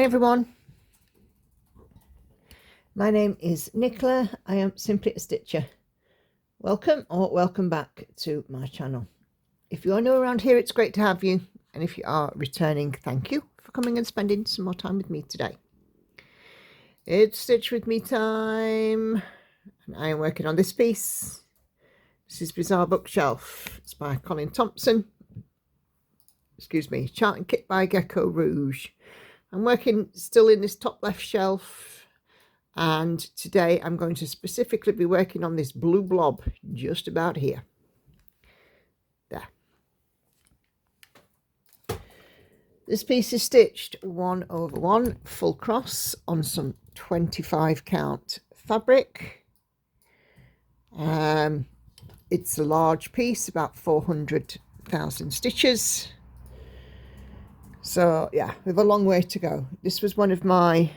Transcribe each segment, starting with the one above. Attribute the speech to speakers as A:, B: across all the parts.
A: everyone, my name is Nicola. I am simply a stitcher. Welcome or welcome back to my channel. If you are new around here, it's great to have you, and if you are returning, thank you for coming and spending some more time with me today. It's Stitch With Me time, and I am working on this piece. This is Bizarre Bookshelf. It's by Colin Thompson. Excuse me, chart and kit by Geckorouge. I'm working still in this top left shelf, and today I'm going to specifically be working on this blue blob just about here. There. This piece is stitched 1/1 full cross on some 25 count fabric. It's a large piece, about 400,000 stitches. So yeah, we have a long way to go. This was one of my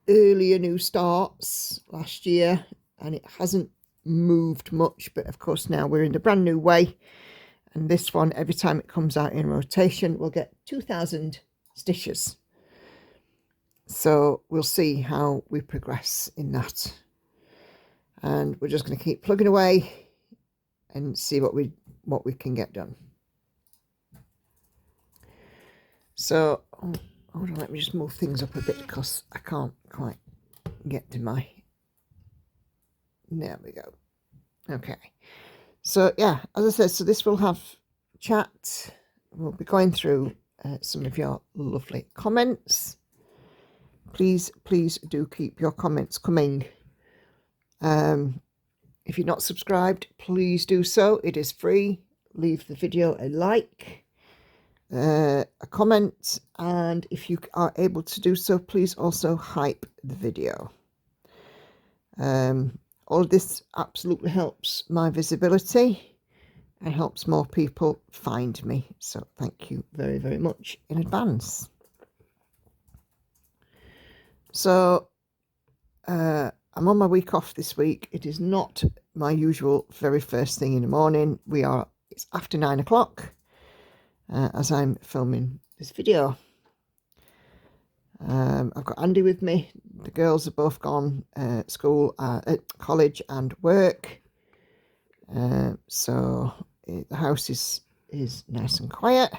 A: earlier new starts last year, and it hasn't moved much, but of course now we're in the brand new way, and this one, every time it comes out in rotation, we'll get 2,000 stitches. So we'll see how we progress in that, and we're just going to keep plugging away and see what we can get done. So, hold on, let me just move things up a bit because I can't quite get to my... There we go. Okay. So, yeah, as I said, so this will have chat. We'll be going through some of your lovely comments. Please do keep your comments coming. If you're not subscribed, please do so. It is free. Leave the video a like. A comment, and if you are able to do so, please also hype the video. All of this absolutely helps my visibility and helps more people find me, so thank you very, very much in advance. So I'm on my week off this week. It is not my usual very first thing in the morning. It's after 9 o'clock. As I'm filming this video. I've got Andy with me. The girls are both gone at college and work. So the house is nice and quiet.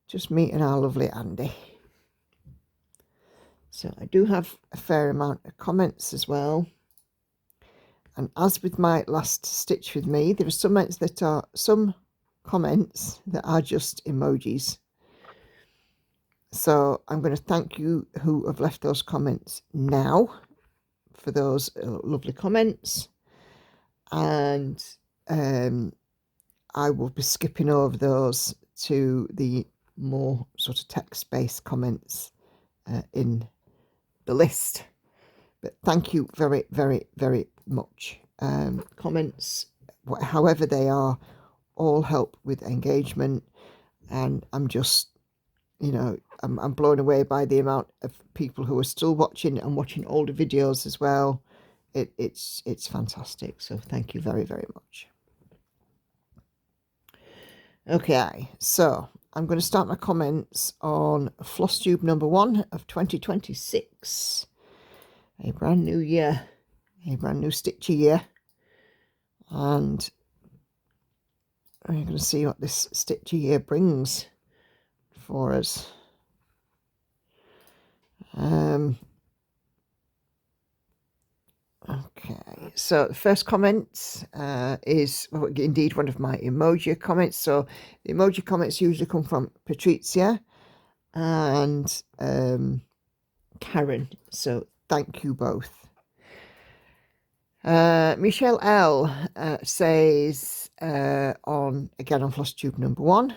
A: Just me and our lovely Andy. So I do have a fair amount of comments as well. And as with my last Stitch With Me, there are some comments that are just emojis. So I'm going to thank you who have left those comments now for those lovely comments, and I will be skipping over those to the more sort of text-based comments in the list. But thank you very, very, very much. Comments, however they are, all help with engagement, and I'm just, I'm blown away by the amount of people who are still watching and watching older videos as well. It's fantastic, so thank you very, very much. Okay, so I'm going to start my comments on Flosstube number 1 of 2026, a brand new year, a brand new stitchy year, and we're going to see what this stitchy year brings for us. Okay, so the first comment is indeed one of my emoji comments. So the emoji comments usually come from Patrizia and Karen. So thank you both. Michelle L says on Flosstube number 1,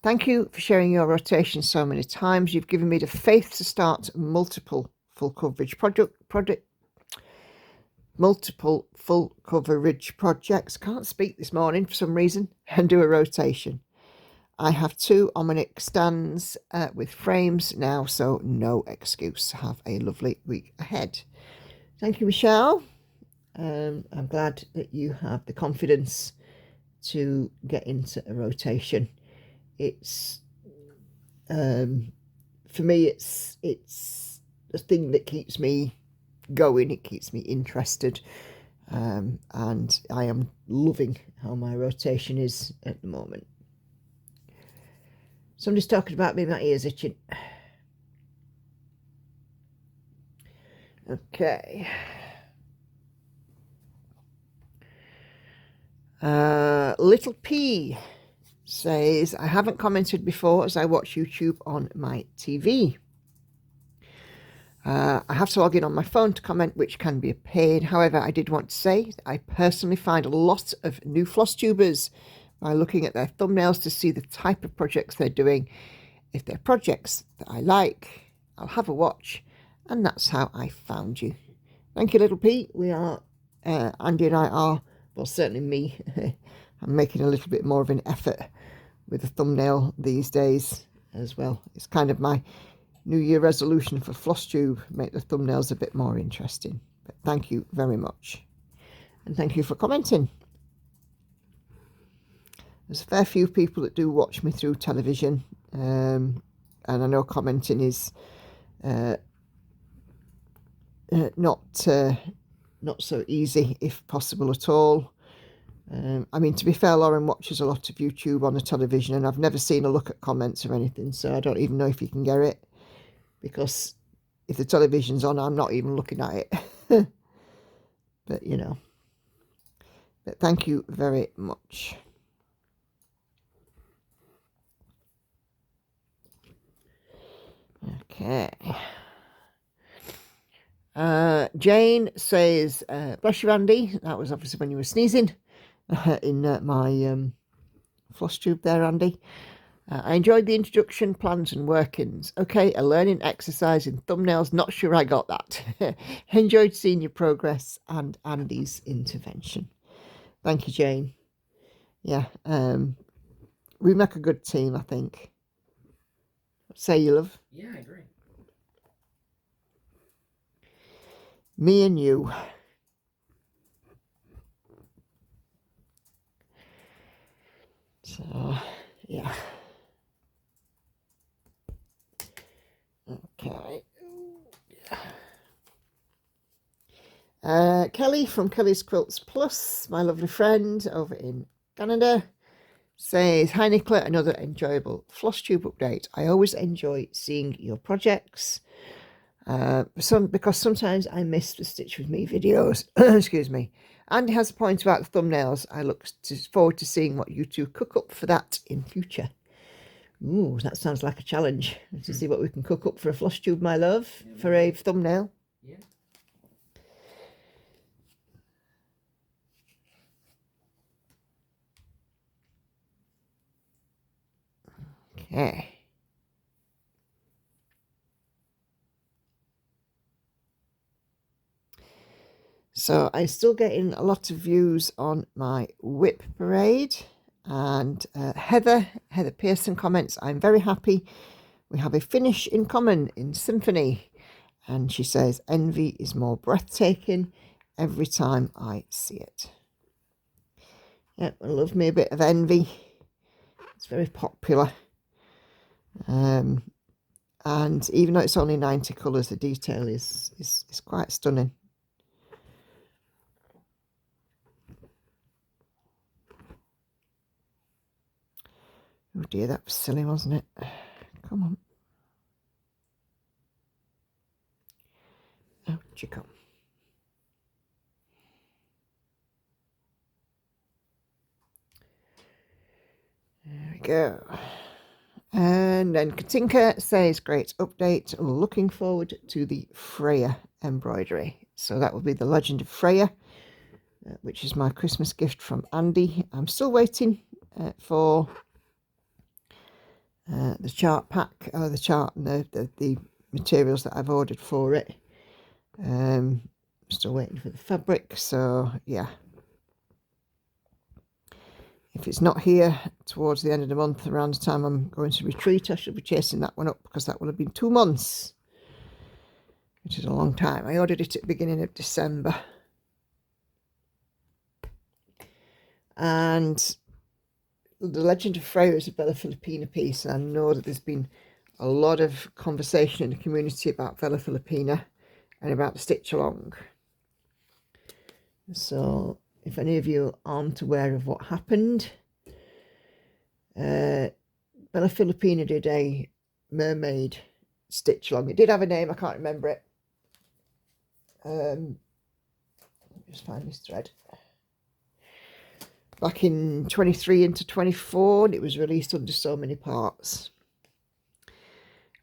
A: thank you for sharing your rotation so many times. You've given me the faith to start multiple full coverage projects. Can't speak this morning for some reason, and do a rotation. I have 2 Omnic stands with frames now, so no excuse. Have a lovely week ahead. Thank you, Michelle. I'm glad that you have the confidence to get into a rotation. It's for me, it's the thing that keeps me going. It keeps me interested, and I am loving how my rotation is at the moment. Somebody's talking about me, my ears itching. Okay. Little P says, I haven't commented before as I watch YouTube on my TV. I have to log in on my phone to comment, which can be a pain. However, I did want to say I personally find a lot of new Flosstubers by looking at their thumbnails to see the type of projects they're doing. If they're projects that I like, I'll have a watch, and that's how I found you. Thank you, Little P. We are, Andy and I are, well, certainly me. I'm making a little bit more of an effort with the thumbnail these days as well. It's kind of my New Year resolution for Flosstube, make the thumbnails a bit more interesting. But thank you very much. And thank you for commenting. There's a fair few people that do watch me through television, and I know commenting is not so easy, if possible at all. I mean, to be fair, Lauren watches a lot of YouTube on the television, and I've never seen a look at comments or anything, so I don't even know if you can get it, because if the television's on, I'm not even looking at it. But, you know. But thank you very much. Okay. Jane says, bless you, Andy. That was obviously when you were sneezing in my Flosstube there, Andy. I enjoyed the introduction, plans and workings. Okay, a learning exercise in thumbnails. Not sure I got that. Enjoyed seeing your progress and Andy's intervention. Thank you, Jane. Yeah, we make a good team, I think. Say you, love.
B: Yeah, I agree.
A: Me and you. So, yeah. Okay. Kelly from Kelly's Quilts Plus, my lovely friend over in Canada, says, hi Nicola, another enjoyable Flosstube update. I always enjoy seeing your projects. Because sometimes I miss the Stitch With Me videos. Excuse me. Andy has a point about the thumbnails. I look forward to seeing what you two cook up for that in future. Ooh, that sounds like a challenge to see what we can cook up for a Flosstube, my love, for a thumbnail.
B: Yeah.
A: Okay. So I'm still getting a lot of views on my whip parade. And Heather Pearson comments, I'm very happy. We have a finish in common in Symphony. And she says, envy is more breathtaking every time I see it. Yeah, I love me a bit of envy. It's very popular. And even though it's only 90 colours, the detail is quite stunning. Oh dear, that was silly, wasn't it? Come on. Out you come. There we go. And then Katinka says, great update. Looking forward to the Freya embroidery. So that will be the Legend of Freya, which is my Christmas gift from Andy. I'm still waiting for the chart pack, or the chart and the materials that I've ordered for it. Still waiting for the fabric, so yeah. If it's not here towards the end of the month, around the time I'm going to retreat, I should be chasing that one up, because that will have been 2 months, which is a long time. I ordered it at the beginning of December. And the Legend of Freya is a Bella Filipina piece, and I know that there's been a lot of conversation in the community about Vela Filipina and about the stitch along. So if any of you aren't aware of what happened, Vela Filipina did a mermaid stitch along. It did have a name, I can't remember it. Let me just find this thread. Back in 23 into 24, and it was released under So Many Parts.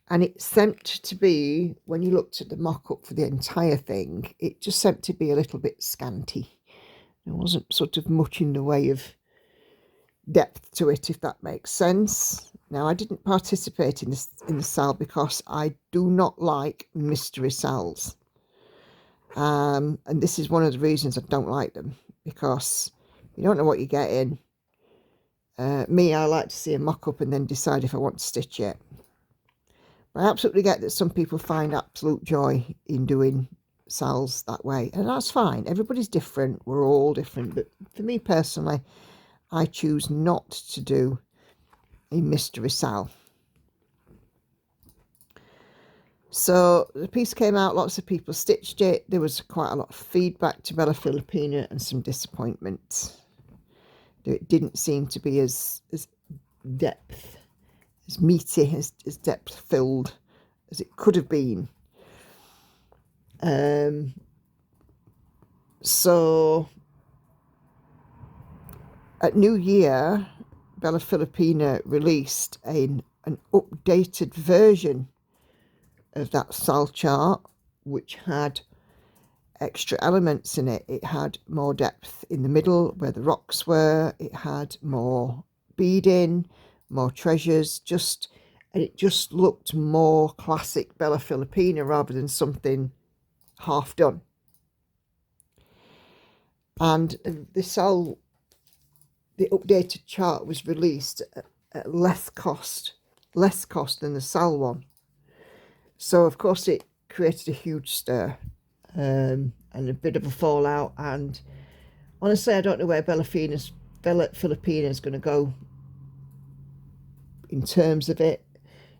A: And it seemed to be, when you looked at the mock-up for the entire thing, it just seemed to be a little bit scanty. There wasn't sort of much in the way of depth to it, if that makes sense. Now, I didn't participate in the sale because I do not like mystery sales. And this is one of the reasons I don't like them, because you don't know what you're getting. Me, I like to see a mock-up and then decide if I want to stitch it. But I absolutely get that some people find absolute joy in doing sales that way, and that's fine. Everybody's different. We're all different. But for me personally, I choose not to do a mystery sale. So the piece came out, lots of people stitched it. There was quite a lot of feedback to Vela Filipina and some disappointment. It didn't seem to be as depth, as meaty, as depth filled as it could have been. So at New Year, Vela Filipina released an updated version of that sal chart, which had extra elements in it. It had more depth in the middle where the rocks were. It had more beading, more treasures, and it just looked more classic Vela Filipina rather than something half done. And the updated chart was released at less cost than the sal one. So of course it created a huge stir and a bit of a fallout. And honestly, I don't know where Vela Filipina is going to go in terms of it.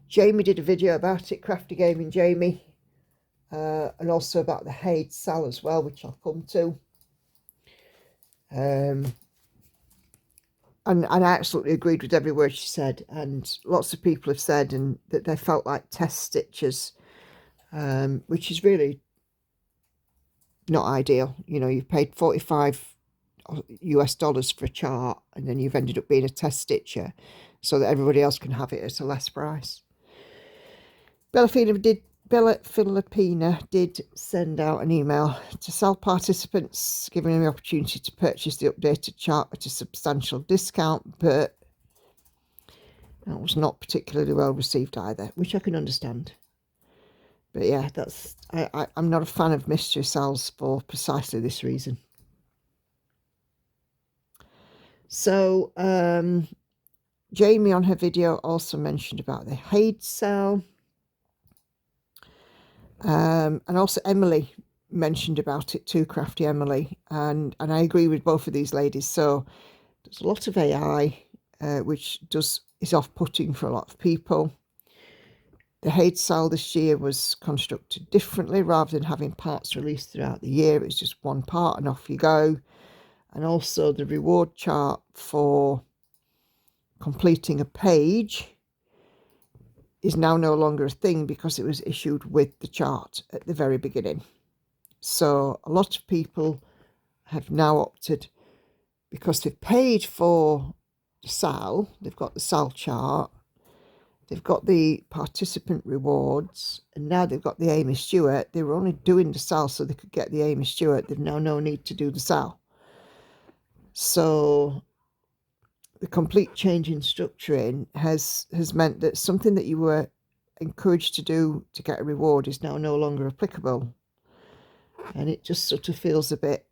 A: Jamie did a video about it, Crafty Gaming Jamie, and also about the Haid sal as well, which I'll come to. And I absolutely agreed with every word she said, and lots of people have said and that they felt like test stitches, which is really not ideal. You know, you've paid $45 US for a chart, and then you've ended up being a test stitcher so that everybody else can have it at a less price. Vela Filipina did send out an email to sale participants, giving them the opportunity to purchase the updated chart at a substantial discount, but that was not particularly well received either, which I can understand. But yeah, I'm not a fan of mystery sales for precisely this reason. So Jamie on her video also mentioned about the Haid sale. And also Emily mentioned about it too, Crafty Emily, and I agree with both of these ladies. So there's a lot of AI, which is off-putting for a lot of people. The Haid sale this year was constructed differently. Rather than having parts released throughout the year, it's just one part and off you go. And also the reward chart for completing a page is now no longer a thing because it was issued with the chart at the very beginning. So a lot of people have now opted, because they've paid for the sal, they've got the sal chart, they've got the participant rewards, and now they've got the Amy Stewart. They were only doing the sal so they could get the Amy Stewart. They've now no need to do the sal. So the complete change in structuring has meant that something that you were encouraged to do to get a reward is now no longer applicable. And it just sort of feels a bit...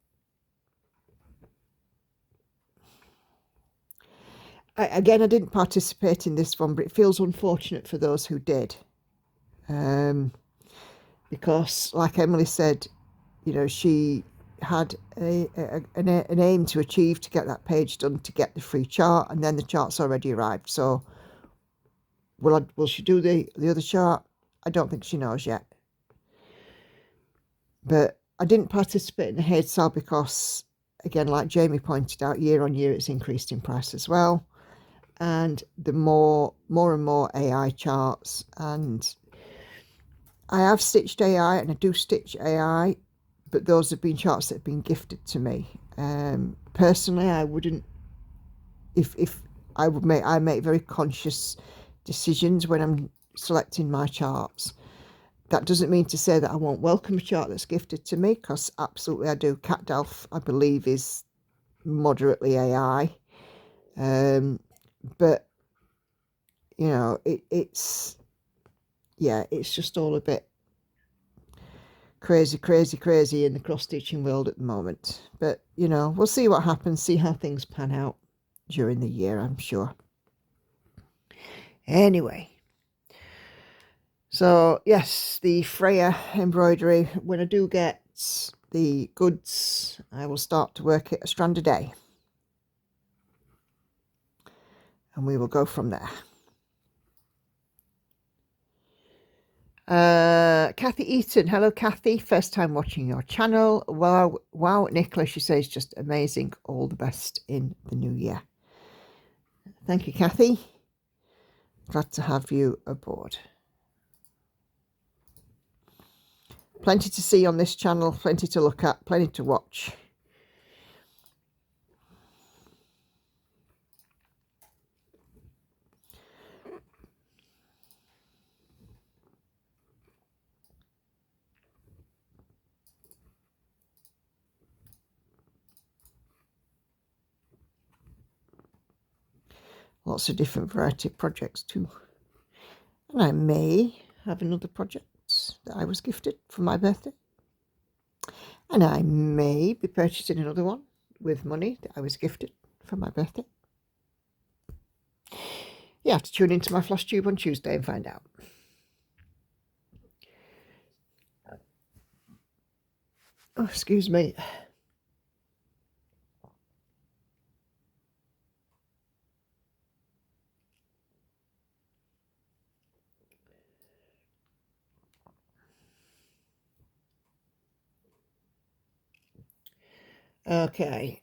A: Again, I didn't participate in this one, but it feels unfortunate for those who did. Because, like Emily said, you know, she had an aim to achieve to get that page done to get the free chart, and then the chart's already arrived. So will she do the other chart? I don't think she knows yet. But I didn't participate in the hate sale because, again, like Jamie pointed out, year on year it's increased in price as well. And the more and more AI charts, and I have stitched AI and I do stitch AI, but those have been charts that have been gifted to me. Personally, I wouldn't, if I make very conscious decisions when I'm selecting my charts. That doesn't mean to say that I won't welcome a chart that's gifted to me, because absolutely I do. CatDalph, I believe, is moderately AI. But, you know, it's just all a bit crazy in the cross-stitching world at the moment. But, you know, we'll see what happens, see how things pan out during the year, I'm sure. Anyway, so yes, the Freya embroidery, when I do get the goods, I will start to work it a strand a day. And we will go from there. Kathy Eaton, hello Kathy, first time watching your channel. Wow, Nicola, she says, just amazing. All the best in the new year. Thank you, Kathy. Glad to have you aboard. Plenty to see on this channel, plenty to look at, plenty to watch. Lots of different variety of projects too. And I may have another project that I was gifted for my birthday. And I may be purchasing another one with money that I was gifted for my birthday. You have to tune into my Flosstube on Tuesday and find out. Oh, excuse me. Okay,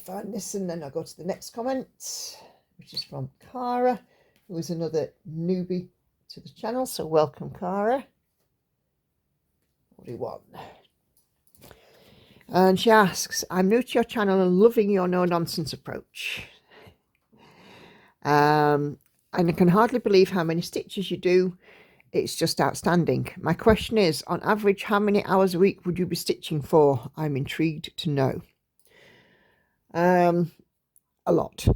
A: find this and then I'll go to the next comment, which is from Cara, who is another newbie to the channel. So welcome, Cara. 41. And she asks, I'm new to your channel and loving your no-nonsense approach. And I can hardly believe how many stitches you do. It's just outstanding. My question is, on average, how many hours a week would you be stitching for? I'm intrigued to know. A lot.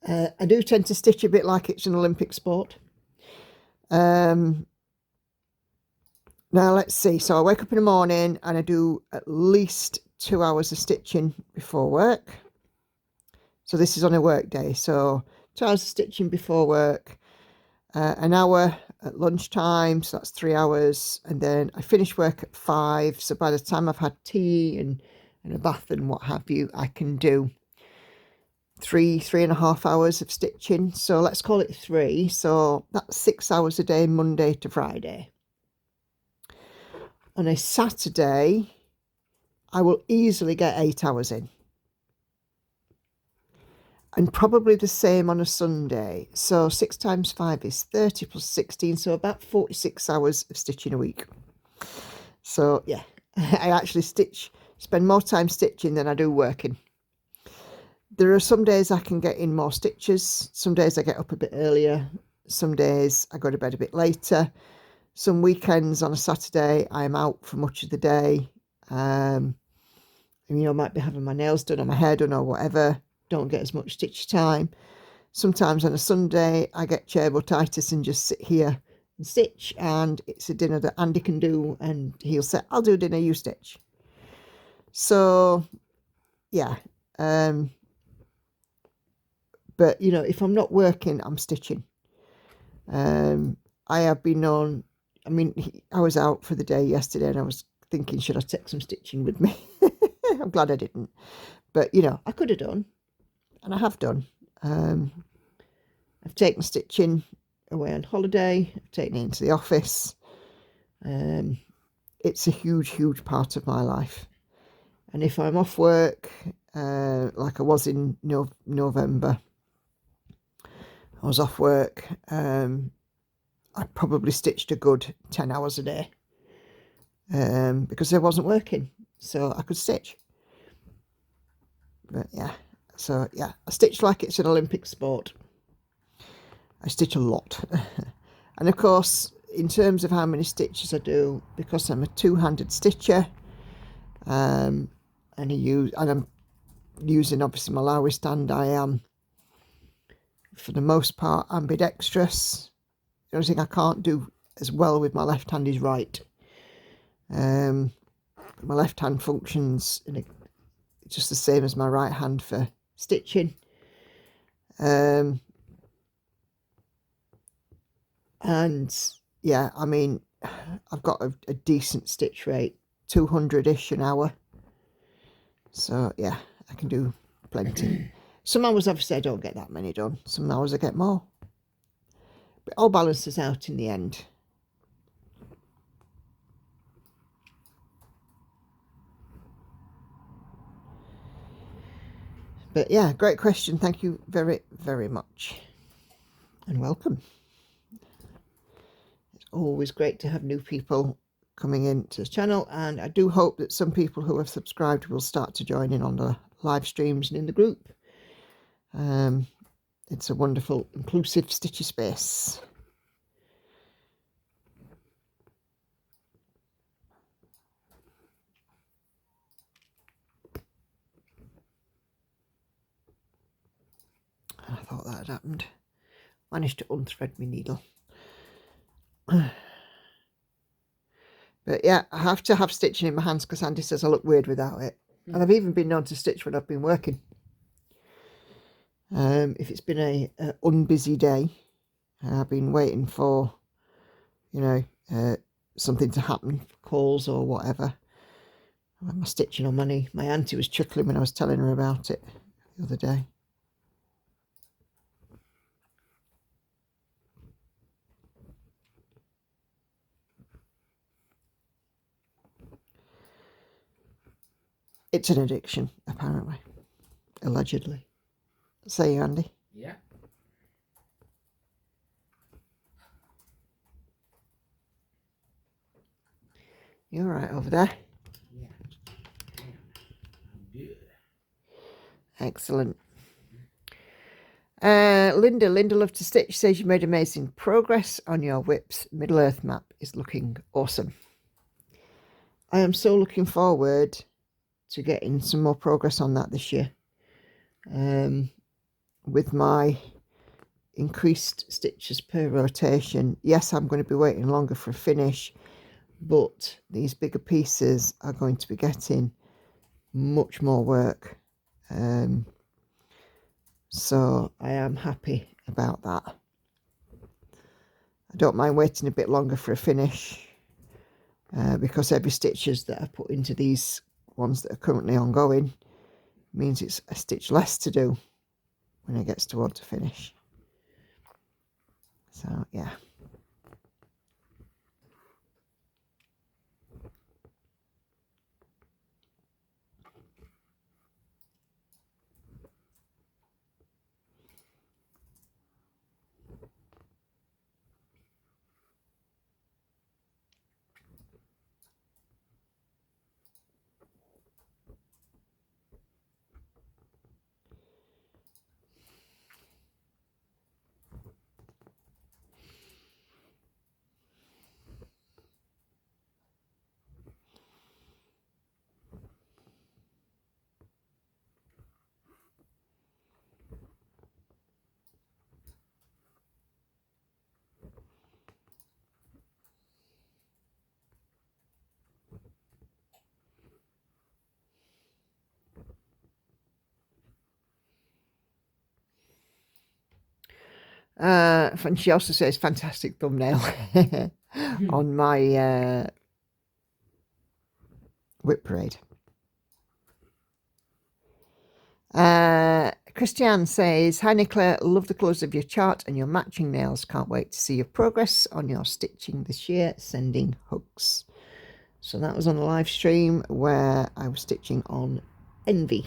A: I do tend to stitch a bit like it's an Olympic sport. Now let's see. So I wake up in the morning and I do at least 2 hours of stitching before work. So this is on a work day. So 2 hours of stitching before work, an hour at lunchtime, so that's 3 hours, and then I finish work at 5. So by the time I've had tea and a bath and what have you, I can do 3.5 hours of stitching. So let's call it 3. So that's 6 hours a day, Monday to Friday. On a Saturday, I will easily get 8 hours in. And probably the same on a Sunday. So 6 times 5 is 30 plus 16. So about 46 hours of stitching a week. So yeah, I actually spend more time stitching than I do working. There are some days I can get in more stitches. Some days I get up a bit earlier. Some days I go to bed a bit later. Some weekends on a Saturday, I'm out for much of the day. And, you know, I might be having my nails done or my hair done or whatever. Don't get as much stitch time. Sometimes on a Sunday I get chairbotitis and just sit here and stitch, and it's a dinner that Andy can do, and he'll say, I'll do dinner, you stitch. So yeah, but you know, if I'm not working, I'm stitching. I have been known, I mean, I was out for the day yesterday and I was thinking, should I take some stitching with me? I'm glad I didn't, but you know, I could have done. And I have done. I've taken stitching away on holiday. I've taken it into the office. It's a huge part of my life. And if I'm off work, like I was in November, I was off work, I probably stitched a good 10 hours a day, because I wasn't working, so I could stitch. But yeah, so yeah, I stitch like it's an Olympic sport. I stitch a lot. And of course, in terms of how many stitches I do, because I'm a two-handed stitcher, and I'm using obviously my Lowry stand, I am for the most part ambidextrous. The only thing I can't do as well with my left hand is right. My left hand functions just the same as my right hand for stitching. And yeah, I mean, I've got a decent stitch rate, 200-ish an hour. So yeah, I can do plenty. Some hours obviously I don't get that many done. Some hours I get more. But it all balances out in the end. But yeah, great question. Thank you very much. And welcome. It's always great to have new people coming into the channel, and I do hope that some people who have subscribed will start to join in on the live streams and in the group. It's a wonderful, inclusive stitchy space. I thought that had happened. Managed to unthread my needle. But yeah, I have to have stitching in my hands because Andy says I look weird without it. And I've even been known to stitch when I've been working. If it's been a unbusy day, and I've been waiting for, you know, something to happen, calls or whatever, I had my stitching on my knee. My auntie was chuckling when I was telling her about it the other day. It's an addiction, apparently. Allegedly. Say you, Andy.
B: Yeah.
A: You all right over there?
B: Yeah. Good.
A: Excellent. Linda Love to Stitch says you made amazing progress on your whips. Middle Earth map is looking awesome. I am so looking forward to getting some more progress on that this year. With my increased stitches per rotation, yes, I'm going to be waiting longer for a finish, but these bigger pieces are going to be getting much more work. So I am happy about that. I don't mind waiting a bit longer for a finish, because every stitches that I put into these ones that are currently ongoing means it's a stitch less to do when it gets towards a finish. So yeah. And she also says fantastic thumbnail on my whip parade. Christiane says, hi Nicola, love the colours of your chart and your matching nails. Can't wait to see your progress on your stitching this year. Sending hugs. So that was on a live stream where I was stitching on Envy.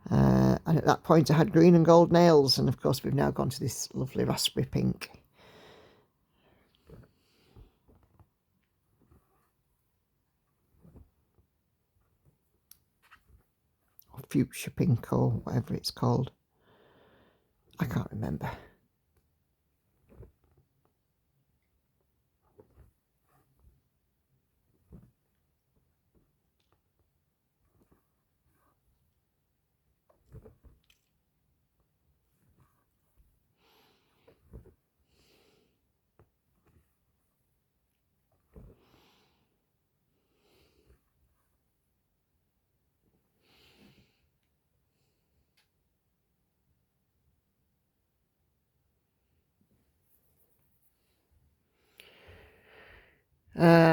A: And at that point I had green and gold nails, and of course we've now gone to this lovely raspberry pink. Or fuchsia pink or whatever it's called. I can't remember.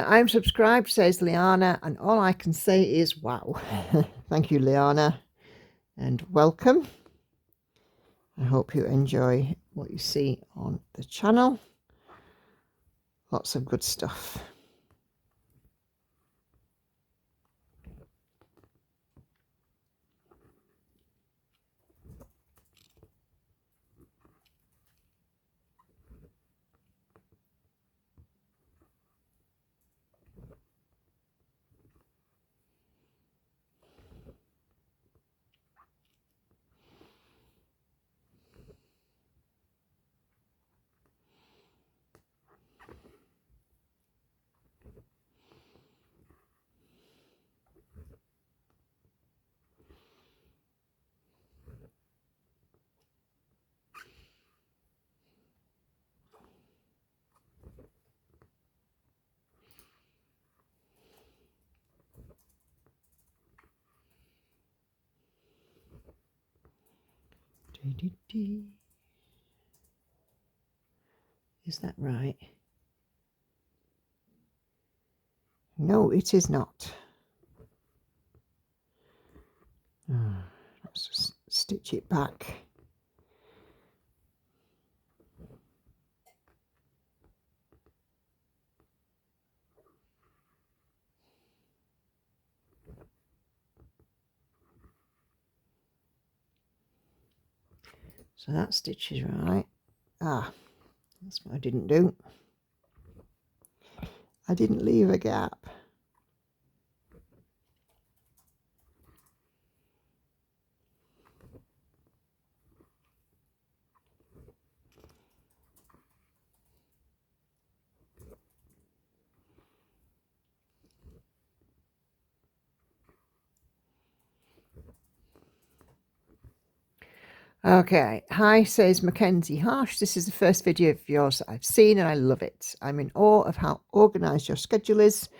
A: I'm subscribed, says Liana, and all I can say is wow. Thank you, Liana, and welcome. I hope you enjoy what you see on the channel. Lots of good stuff. Is that right? No, it is not. Let's just stitch it back. So that stitch is right. Ah, that's what I didn't do. I didn't leave a gap. Okay, hi, says Mackenzie Harsh. This is the first video of yours that I've seen and I love it. I'm in awe of how organised your schedule is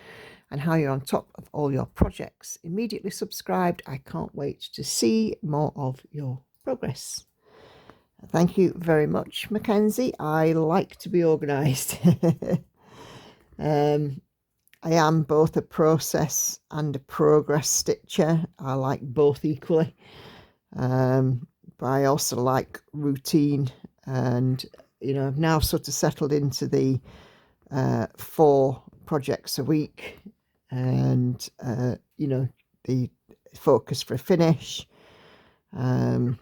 A: and how you're on top of all your projects. Immediately subscribed. I can't wait to see more of your progress. Thank you very much, Mackenzie. I like to be organised. I am both a process and a progress stitcher. I like both equally. But I also like routine, and I've now sort of settled into the 4 projects a week, and the focus for a finish, and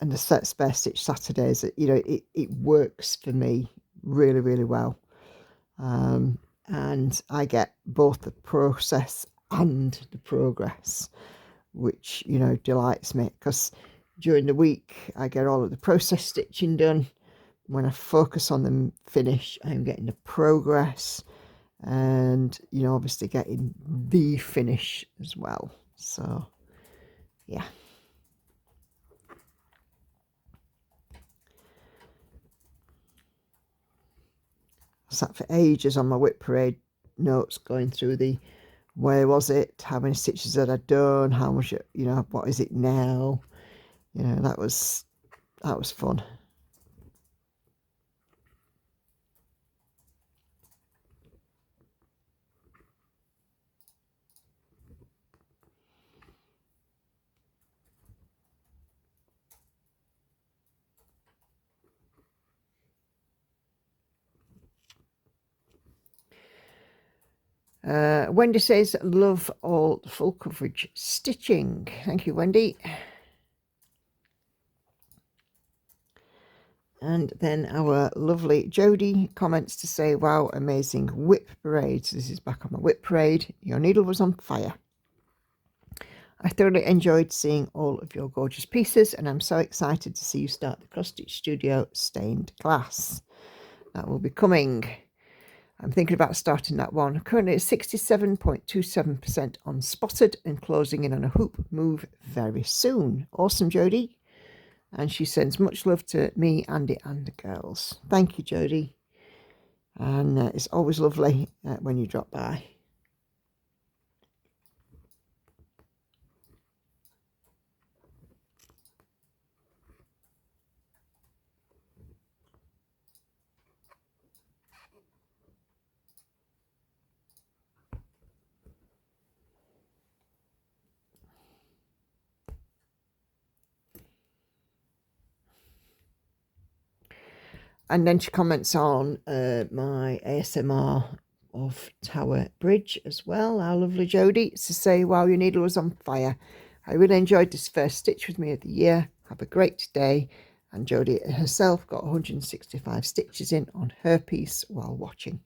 A: the set spare stitch Saturdays. It works for me really, really well, and I get both the process and the progress, which delights me, because during the week I get all of the process stitching done. When I focus on the finish, I'm getting the progress and obviously getting the finish as well. So yeah, I sat for ages on my Whip Parade notes going through the where was it, how many stitches had I done, how much, what is it now. That was fun. Wendy says, love all the full coverage stitching. Thank you, Wendy. And then our lovely Jodie comments to say, wow, amazing whip parade. So this is back on my whip parade. Your needle was on fire. I thoroughly enjoyed seeing all of your gorgeous pieces, and I'm so excited to see you start the Cross Stitch Studio stained glass. That will be coming. I'm thinking about starting that one. Currently at 67.27% on spotted and closing in on a hoop move very soon. Awesome, Jodie. And she sends much love to me, Andy, and the girls. Thank you, Jodie. And it's always lovely when you drop by. And then she comments on my ASMR of Tower Bridge as well. Our lovely Jodie to say, wow, your needle was on fire. I really enjoyed this first stitch with me of the year. Have a great day. And Jodie herself got 165 stitches in on her piece while watching.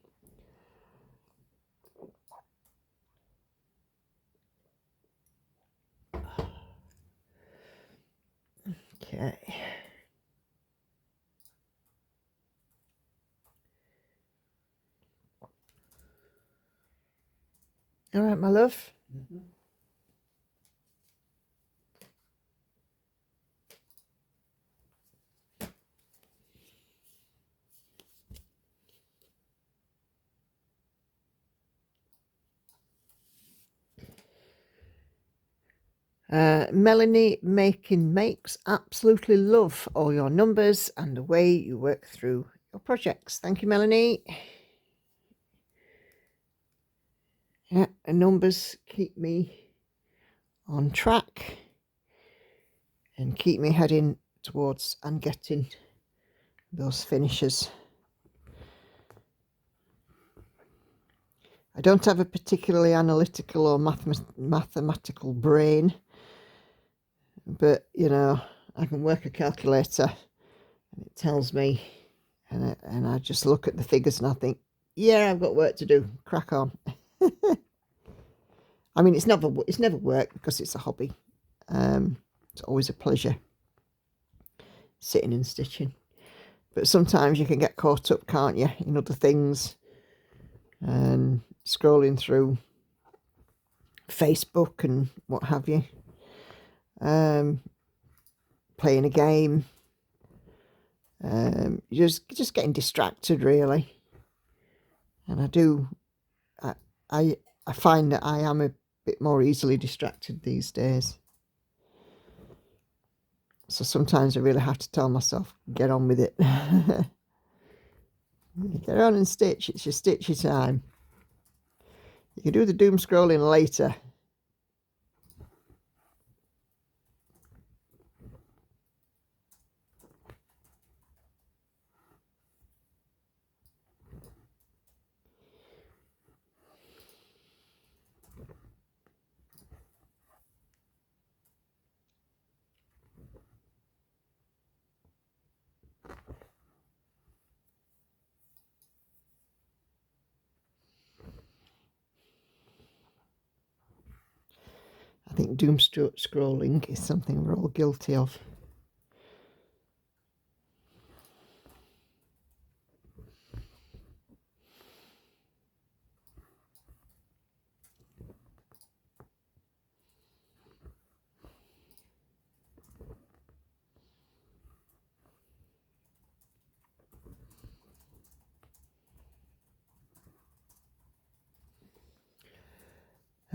A: Okay. All right, my love. Melanie makes absolutely love all your numbers and the way you work through your projects. Thank you, Melanie. Yeah, the numbers keep me on track and keep me heading towards and getting those finishes. I don't have a particularly analytical or mathematical brain, but you know, I can work a calculator and it tells me, and I just look at the figures and I think, yeah, I've got work to do, crack on. I mean, it's never work because it's a hobby. It's always a pleasure sitting and stitching, but sometimes you can get caught up, can't you, in other things, and scrolling through Facebook and what have you, playing a game, just getting distracted really. And I find that I am a bit more easily distracted these days. So sometimes I really have to tell myself, get on with it. Get on and stitch. It's your stitchy time. You can do the doom scrolling later. I think doom scrolling is something we're all guilty of.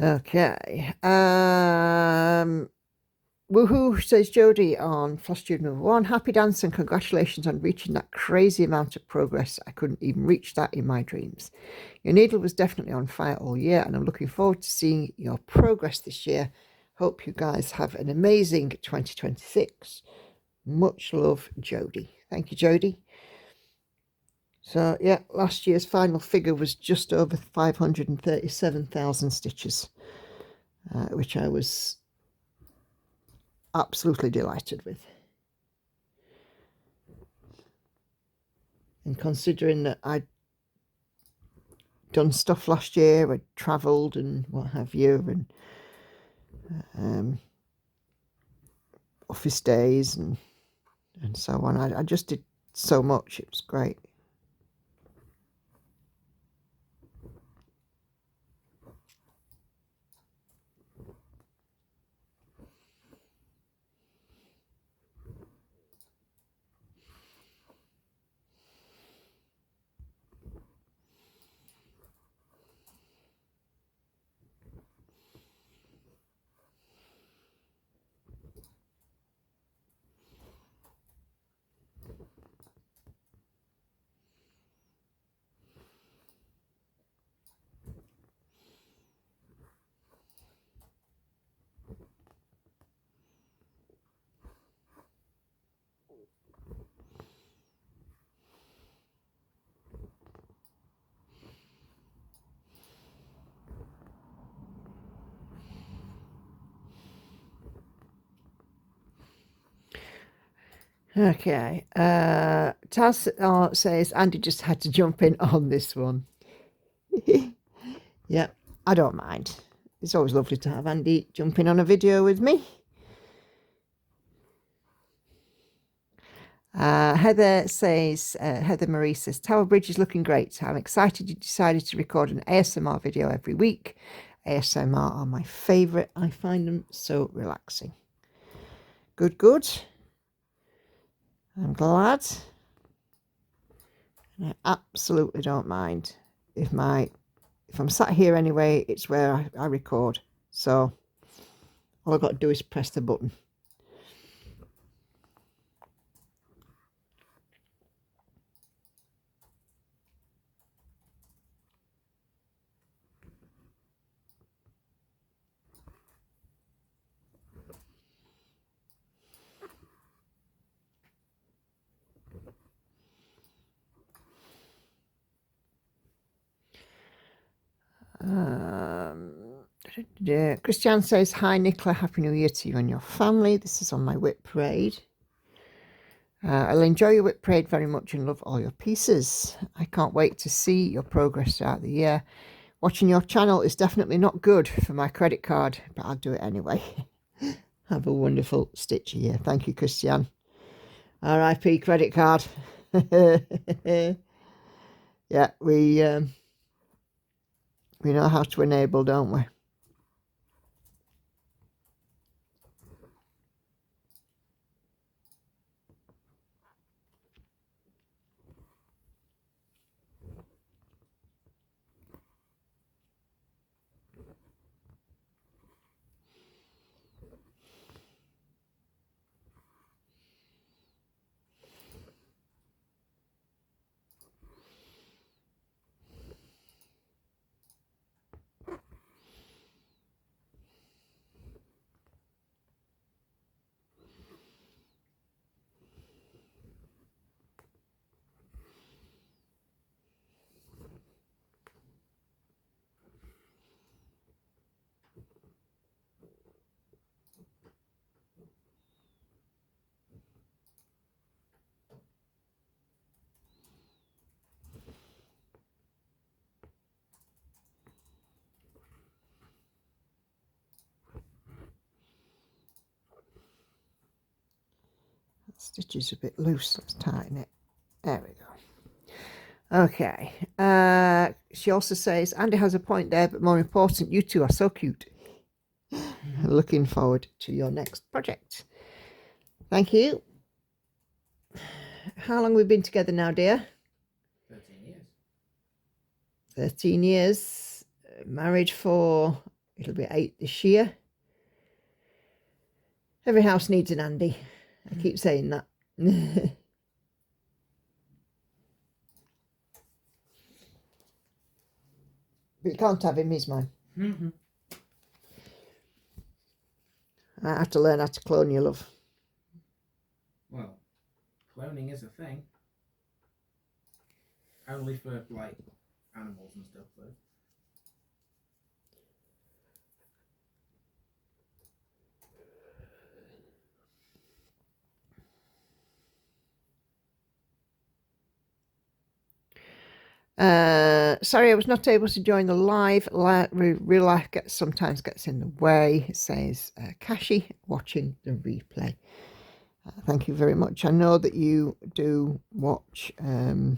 A: Okay. Woohoo, says Jodie on Flosstube number 1. Happy dance and congratulations on reaching that crazy amount of progress. I couldn't even reach that in my dreams. Your needle was definitely on fire all year, and I'm looking forward to seeing your progress this year. Hope you guys have an amazing 2026. Much love, Jodie. Thank you, Jodie. So yeah, last year's final figure was just over 537,000 stitches, which I was absolutely delighted with. And considering that I'd done stuff last year, I'd travelled and what have you, and office days and so on, I just did so much. It was great. Okay, Taz says Andy just had to jump in on this one. Yeah, I don't mind. It's always lovely to have Andy jump in on a video with me. Heather Marie says, Tower Bridge is looking great. I'm excited you decided to record an ASMR video every week. ASMR are my favourite. I find them so relaxing. Good, good. I'm glad. And I absolutely don't mind if I'm sat here anyway, it's where I record. So all I've got to do is press the button. Christian says, hi Nicola, Happy New Year to you and your family. This is on my whip parade. I'll enjoy your whip parade very much and love all your pieces. I can't wait to see your progress throughout the year. Watching your channel is definitely not good for my credit card, but I'll do it anyway. Have a wonderful stitch year. Thank you, Christian. R.I.P. credit card. Yeah, we know how to enable, don't we? Stitch is a bit loose. Let's tighten it. There we go. Okay. She also says, Andy has a point there, but more important, you two are so cute. Looking forward to your next project. Thank you. How long have we been together now, dear?
B: 13 years.
A: 13 years. Married for, it'll be 8 this year. Every house needs an Andy. I keep saying that. But you can't have him, he's mine. I have to learn how to clone you, love.
B: Well, cloning is a thing. Only for like animals and stuff though.
A: Sorry, I was not able to join the live. Real life sometimes gets in the way, says Kashi, watching the replay. Thank you very much. I know that you do watch the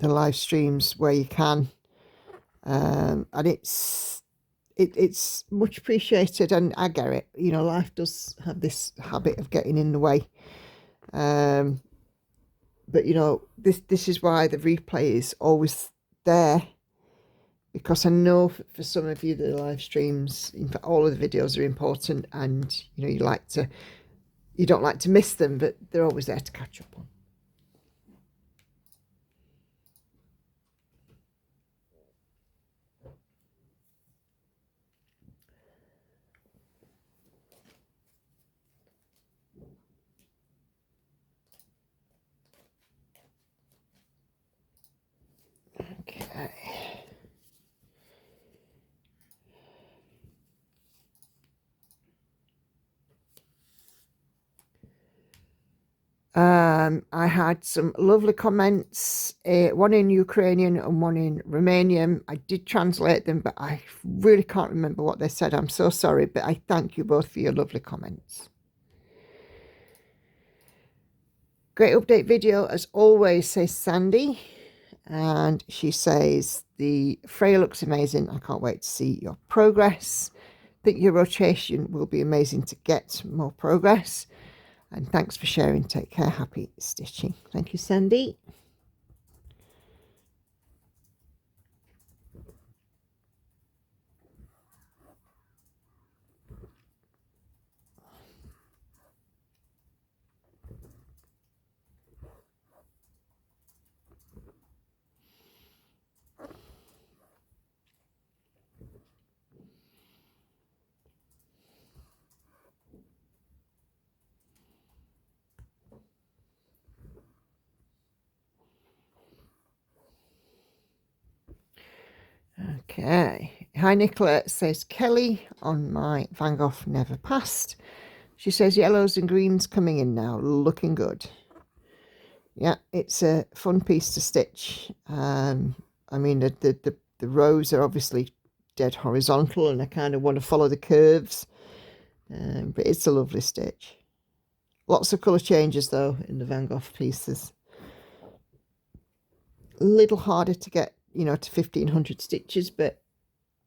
A: live streams where you can, and it's much appreciated, and I get it. You know, life does have this habit of getting in the way. But you know, this is why the replay is always there, because I know for some of you the live streams, in fact all of the videos are important, and you know you don't like to miss them, but they're always there to catch up on. Okay. I had some lovely comments, one in Ukrainian and one in Romanian. I did translate them, but I really can't remember what they said. I'm so sorry, but I thank you both for your lovely comments. Great update video as always, says Sandy. And she says, the fray looks amazing. I can't wait to see your progress. I think your rotation will be amazing to get more progress. And thanks for sharing. Take care. Happy stitching. Thank you, Sandy. Okay. Hi, Nicola, says Kelly on my Van Gogh never passed. She says yellows and greens coming in now, looking good. Yeah, it's a fun piece to stitch. I mean, the rows are obviously dead horizontal, and I kind of want to follow the curves. But it's a lovely stitch. Lots of colour changes though in the Van Gogh pieces. A little harder to get, you know, to 1500 stitches, but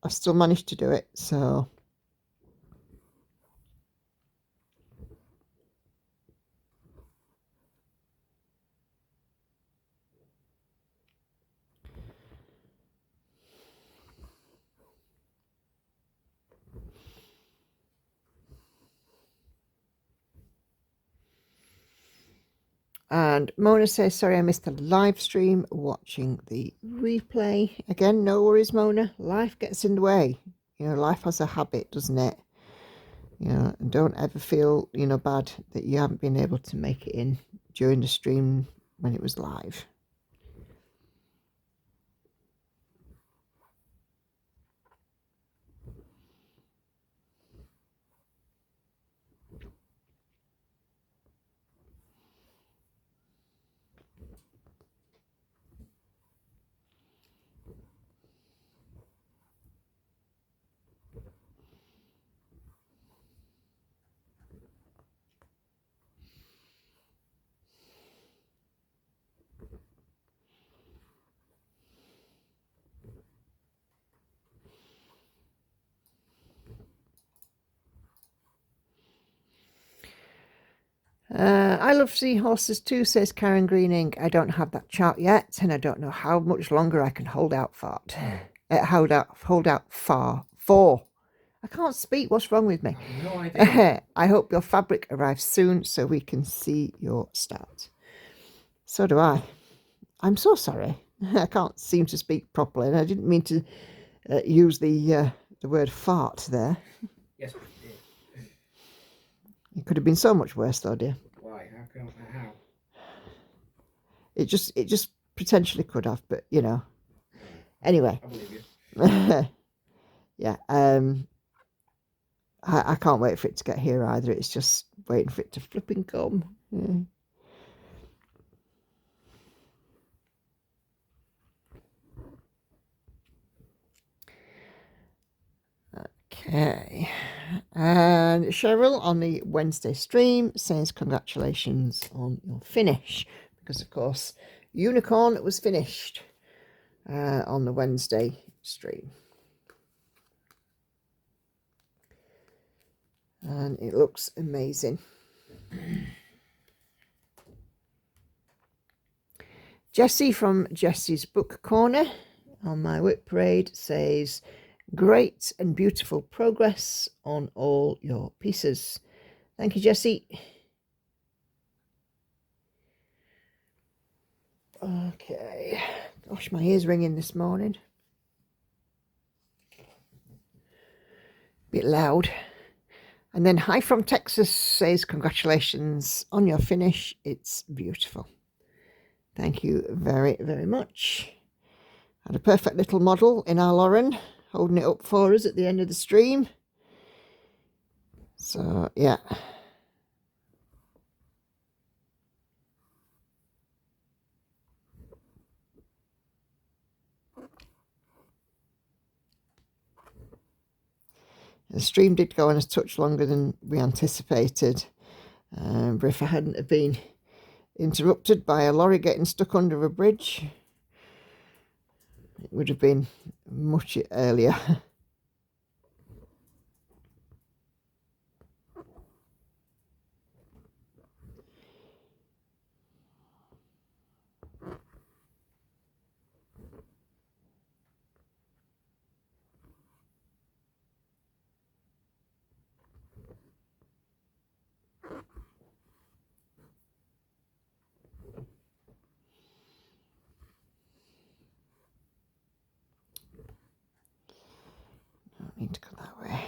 A: I still managed to do it, so And Mona says, sorry, I missed the live stream, watching the replay. Again, no worries, Mona. Life gets in the way. You know, life has a habit, doesn't it? You know, and don't ever feel, you know, bad that you haven't been able to make it in during the stream when it was live. I love seahorses too, says Karen Greening. I don't have that chart yet, and I don't know how much longer I can hold out for. Hold out for. I can't speak. What's wrong with me?
B: I have no idea.
A: I hope your fabric arrives soon so we can see your start. So do I. I'm so sorry. I can't seem to speak properly, and I didn't mean to use the word fart there.
B: Yes, we did.
A: It could have been so much worse, though, dear.
B: Why? How?
A: It just potentially could have, but you know. Anyway.
B: I believe you.
A: Yeah. I can't wait for it to get here either. It's just waiting for it to flipping come. Yeah. Okay, and Cheryl on the Wednesday stream says congratulations on your finish, because of course Unicorn was finished on the Wednesday stream, and it looks amazing. Jessie from Jessie's Book Corner on my Whip Parade says, great and beautiful progress on all your pieces. Thank you, Jessie. Okay. Gosh, my ear's ringing this morning. Bit loud. And then Hi from Texas says, congratulations on your finish. It's beautiful. Thank you very, very much. Had a perfect little model in our Lauren, holding it up for us at the end of the stream. So, yeah. The stream did go on a touch longer than we anticipated. But if I hadn't have been interrupted by a lorry getting stuck under a bridge, it would have been much earlier. Need to go that way.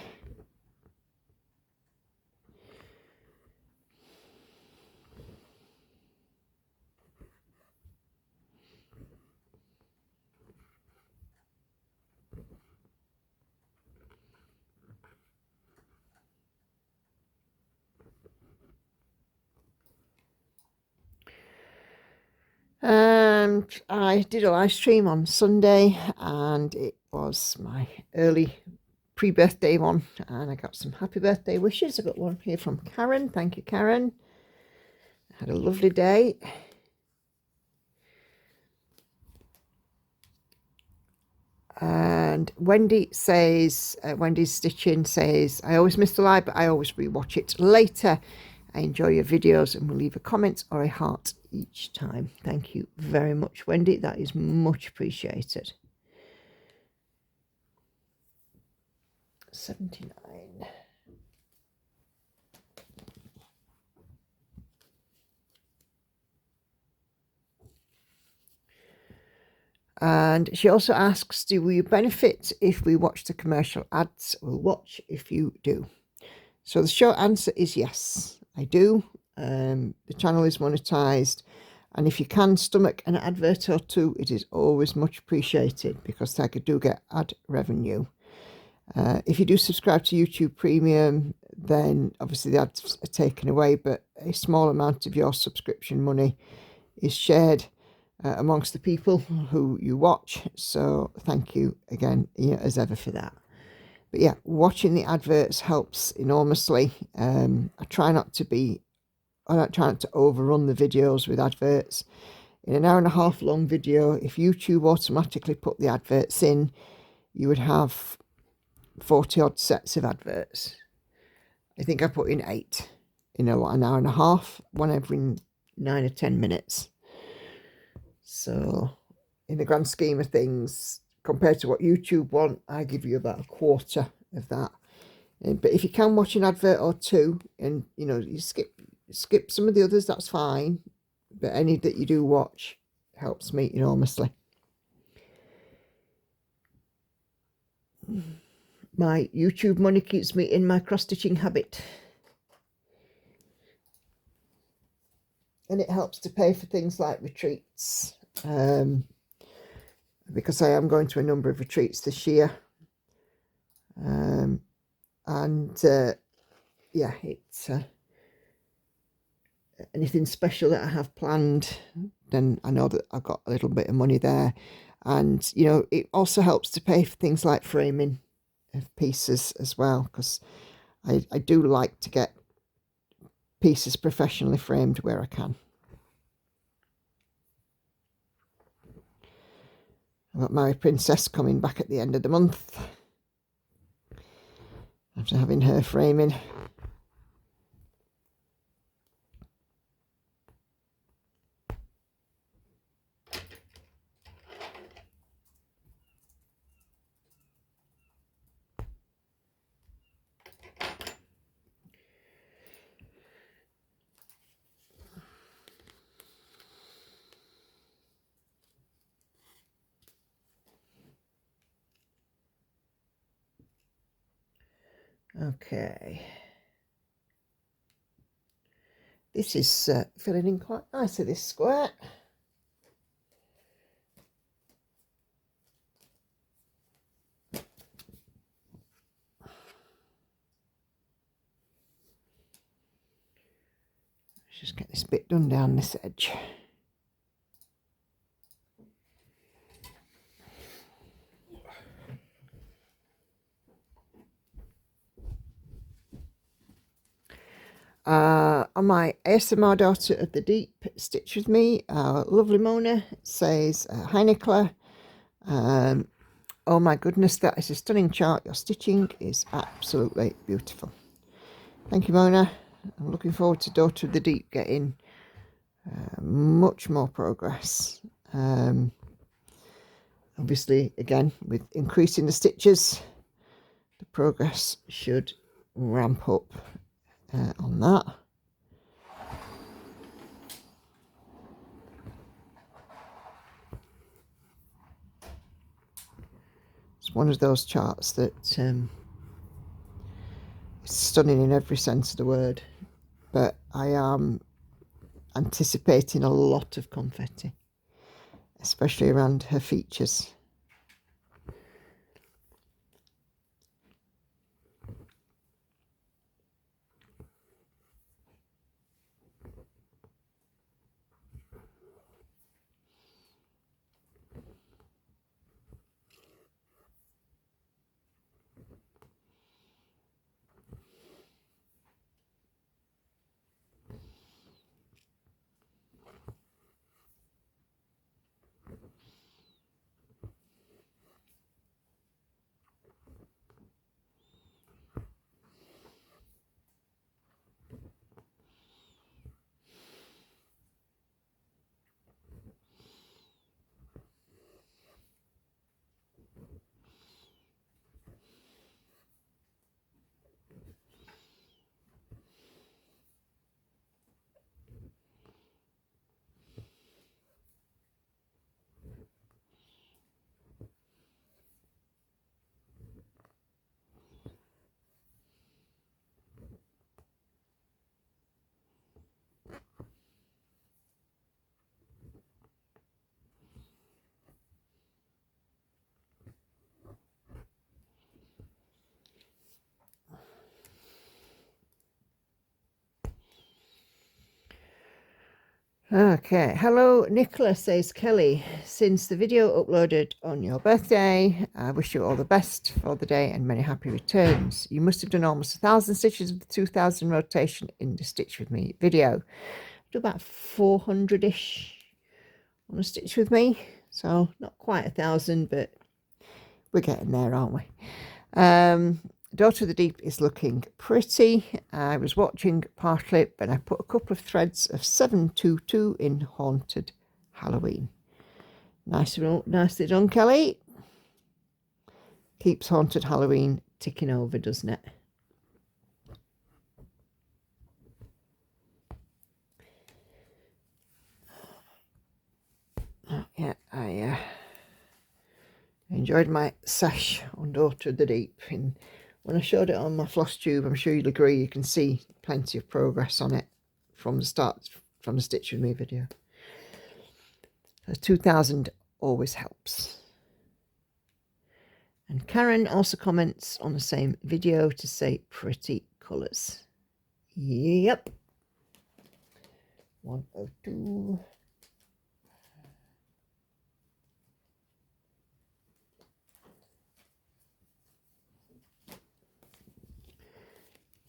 A: And I did a live stream on Sunday, and it was my early pre-birthday one, and I got some happy birthday wishes. I got one here from Karen. Thank you, Karen. I had a lovely day. And Wendy says, Wendy's Stitching says, I always miss the live, but I always rewatch it later. I enjoy your videos and will leave a comment or a heart each time. Thank you very much, Wendy. That is much appreciated. 79. And she also asks, do we benefit if we watch the commercial ads? We'll watch if you do. So the short answer is yes, I do. The channel is monetized, and if you can stomach an advert or two, it is always much appreciated, because I do get ad revenue. If you do subscribe to YouTube Premium, then obviously the ads are taken away, but a small amount of your subscription money is shared amongst the people who you watch. So thank you again, as ever, for that. But yeah, watching the adverts helps enormously. I try not to overrun the videos with adverts. In an hour and a half long video, if YouTube automatically put the adverts in, you would have 40 odd sets of adverts. I think I put in 8 in an hour and a half, one every 9 or 10 minutes. So in the grand scheme of things, compared to what YouTube want, I give you about a quarter of that. But if you can watch an advert or two, and you skip some of the others, that's fine. But any that you do watch helps me enormously. My YouTube money keeps me in my cross-stitching habit. and it helps to pay for things like retreats, because I am going to a number of retreats this year. Yeah, it's anything special that I have planned, then I know that I've got a little bit of money there. And, you know, it also helps to pay for things like framing of pieces as well, because I do like to get pieces professionally framed where I can. I've got my princess coming back at the end of the month after having her framing. Okay, this is filling in quite nicely, this square. Let's just get this bit done down this edge. On my ASMR Daughter of the Deep Stitch With Me, lovely Mona says, hi Nicola, oh my goodness, that is a stunning chart. Your stitching is absolutely beautiful. Thank you, Mona. I'm looking forward to Daughter of the Deep getting much more progress. Obviously, again, with increasing the stitches, the progress should ramp up on that. It's one of those charts that is stunning in every sense of the word, but I am anticipating a lot of confetti, especially around her features. Okay, hello Nicola, says Kelly. Since the video uploaded on your birthday, I wish you all the best for the day and many happy returns. You must have done almost 1,000 stitches with the 2,000 rotation in the Stitch With Me video. I do about 400-ish on a Stitch With Me, so not quite 1,000, but we're getting there, aren't we? Daughter of the Deep is looking pretty. I was watching partly, but I put a couple of threads of 722 in Haunted Halloween. Nicely done, Kelly. Keeps Haunted Halloween ticking over, doesn't it? Yeah, I enjoyed my sesh on Daughter of the Deep. When I showed it on my Flosstube, I'm sure you'll agree, you can see plenty of progress on it from the start, from the Stitch With Me video. So 2,000 always helps. And Karen also comments on the same video to say pretty colours. Yep. 102.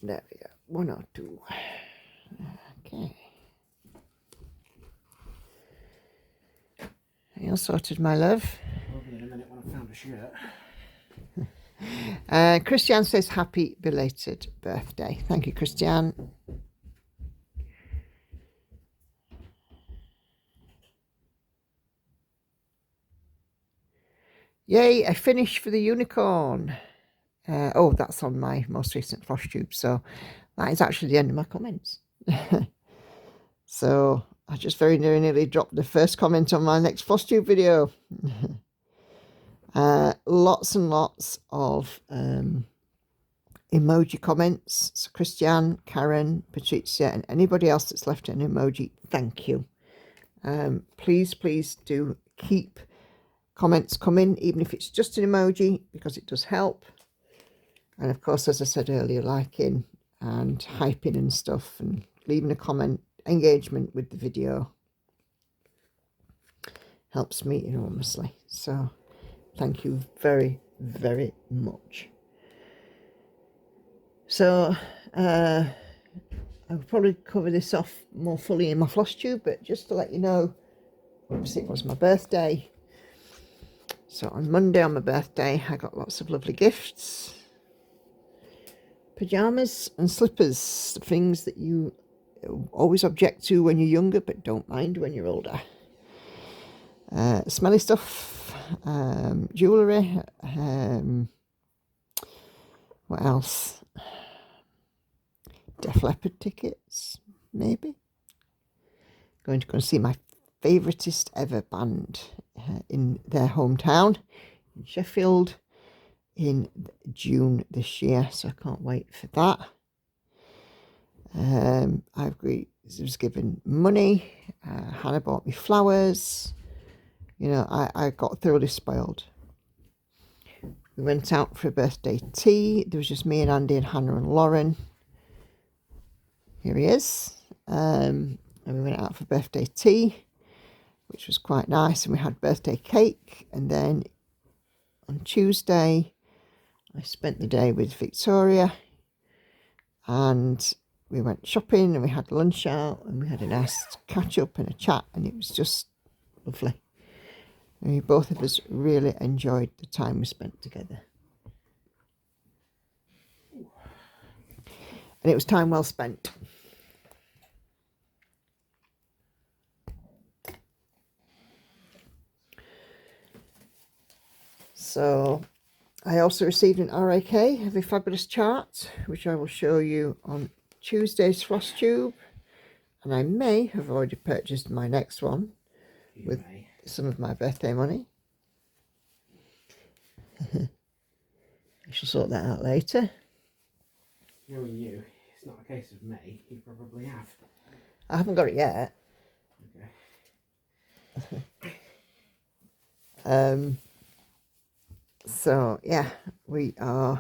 A: There we go. 102. Okay. Are you all sorted, my love?
B: I'll be in a minute when I found a shirt.
A: Christiane says happy belated birthday. Thank you, Christiane. Yay, a finish for the unicorn. Oh, that's on my most recent Flosstube, so that is actually the end of my comments. So I just very nearly dropped the first comment on my next Flosstube video. Lots and lots of emoji comments. So Christiane, Karen, Patricia, and anybody else that's left an emoji, thank you. Please do keep comments coming, even if it's just an emoji, because it does help. And of course, as I said earlier, liking and hyping and stuff, and leaving a comment, engagement with the video helps me enormously. So thank you very, very much. So I'll probably cover this off more fully in my Flosstube, but just to let you know, obviously it was my birthday. So on Monday, on my birthday, I got lots of lovely gifts. Pyjamas and slippers, things that you always object to when you're younger, but don't mind when you're older. Smelly stuff, jewellery, what else? Def Leppard tickets, maybe. Going to go and see my favouriteest ever band in their hometown, in Sheffield, in June this year, so I can't wait for that. I was given money. Hannah bought me flowers. You know, I got thoroughly spoiled. We went out for a birthday tea. There was just me and Andy and Hannah and Lauren. Here he is. And we went out for birthday tea, which was quite nice. And we had birthday cake. And then on Tuesday, I spent the day with Victoria. And we went shopping and we had lunch out. And we had a nice catch up and a chat. And it was just lovely. And both of us really enjoyed the time we spent together. And it was time well spent. So I also received an RAK, Have a Fabulous chart, which I will show you on Tuesday's Flosstube. And I may have already purchased my next one with some of my birthday money. I shall sort that out later.
B: Knowing you, it's not a case of me, you probably have.
A: I haven't got it yet.
B: Okay.
A: So yeah, we are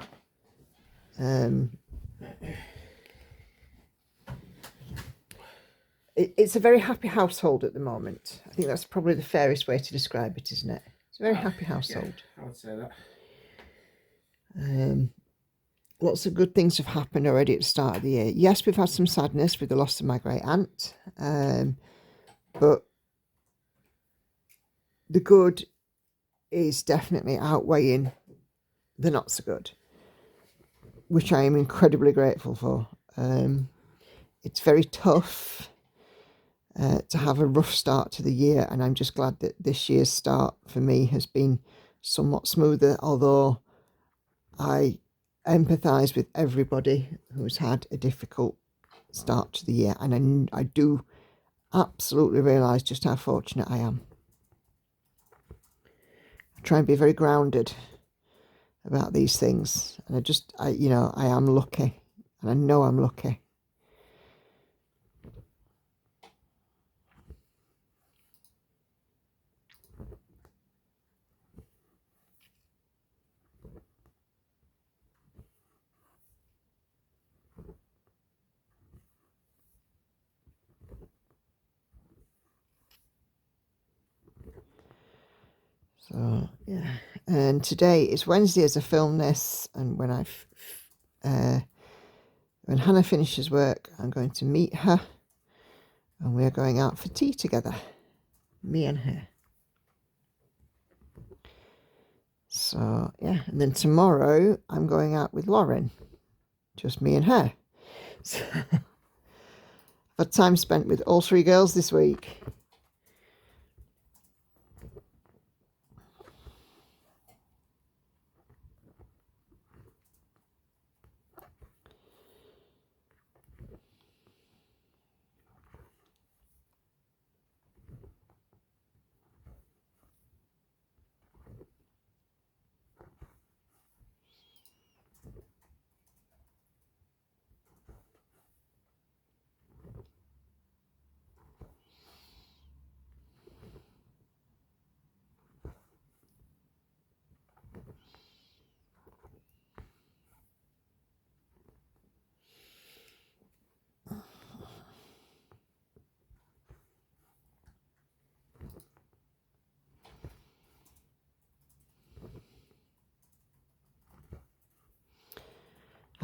A: it's a very happy household at the moment. I think that's probably the fairest way to describe it, isn't it? It's a very happy household.
B: Yeah, I would say that.
A: Lots of good things have happened already at the start of the year. Yes, we've had some sadness with the loss of my great aunt, but the good is definitely outweighing the not so good, which I am incredibly grateful for. It's very tough to have a rough start to the year, and I'm just glad that this year's start for me has been somewhat smoother, although I empathise with everybody who's had a difficult start to the year, and I do absolutely realise just how fortunate I am. I try and be very grounded about these things, and I am lucky, and I know I'm lucky. So yeah, and today is Wednesday as I film this, and when when Hannah finishes work, I'm going to meet her, and we're going out for tea together, me and her. So yeah, and then tomorrow I'm going out with Lauren, just me and her. So I've had time spent with all three girls this week.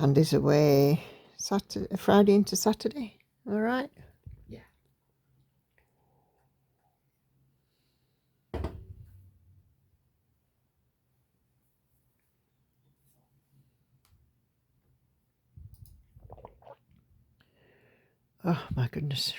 A: Andy's away Friday into Saturday. All right.
B: Yeah.
A: Oh my goodness.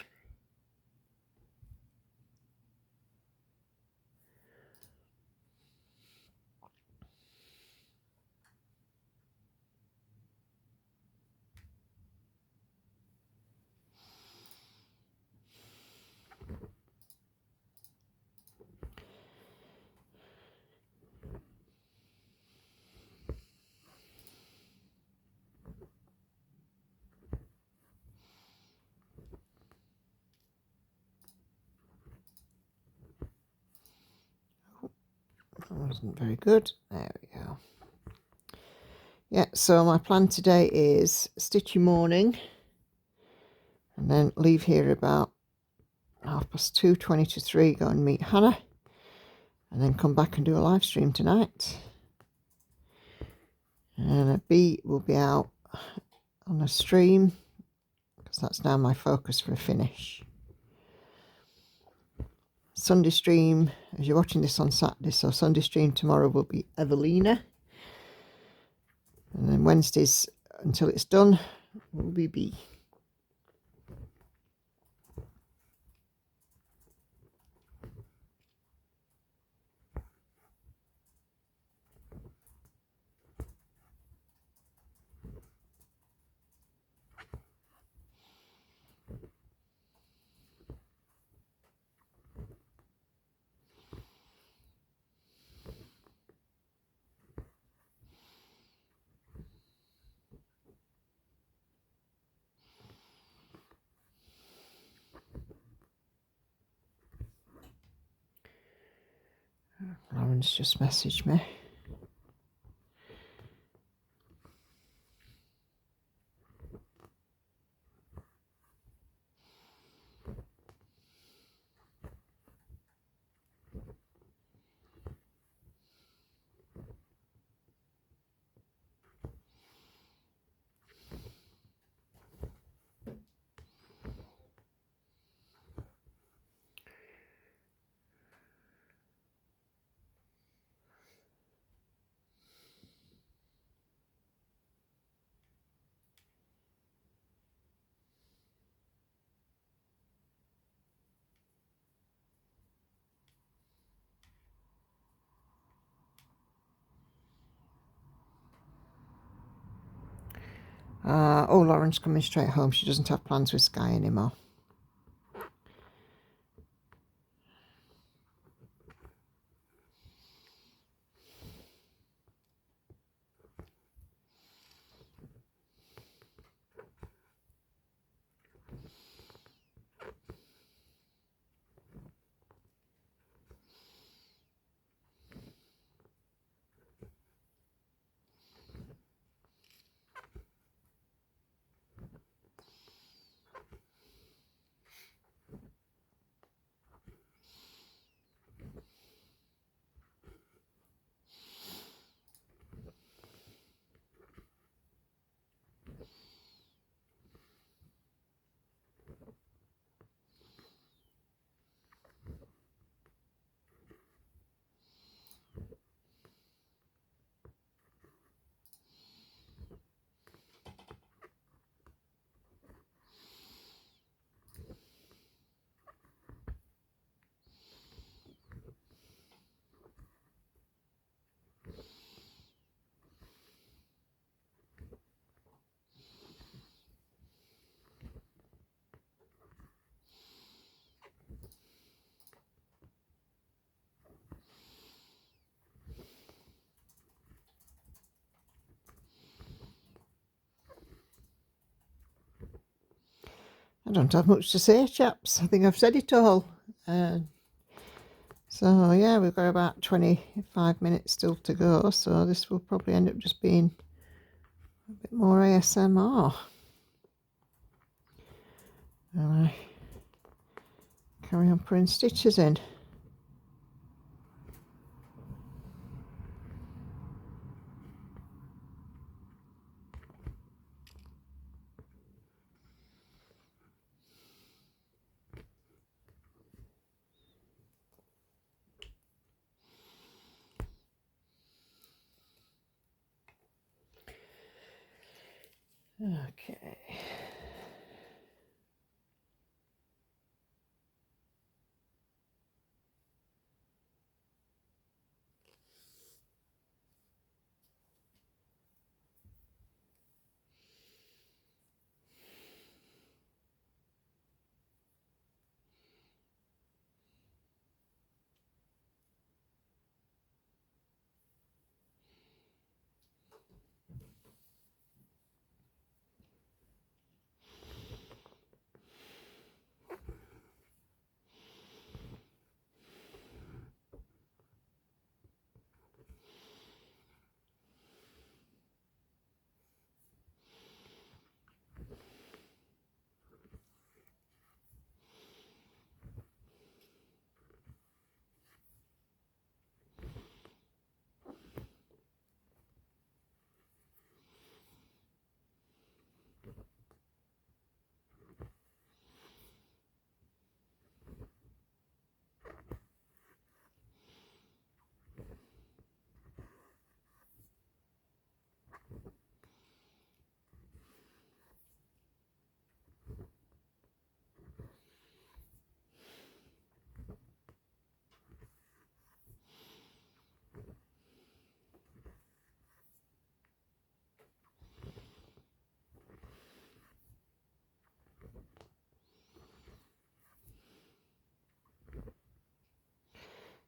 A: That wasn't very good. There we go. Yeah, so my plan today is stitchy morning, and then leave here about 2:30, 20 to 3, go and meet Hannah, and then come back and do a live stream tonight. And a B will be out on a stream, because that's now my focus for a finish. Sunday stream, as you're watching this on Saturday, so Sunday stream tomorrow will be Evelina. And then Wednesdays, until it's done, will be B. Lauren's just messaged me. Oh, Lauren's coming straight home. She doesn't have plans with Sky anymore. I don't have much to say, chaps. I think I've said it all. So yeah, we've got about 25 minutes still to go, so this will probably end up just being a bit more ASMR. And I carry on putting stitches in. Okay.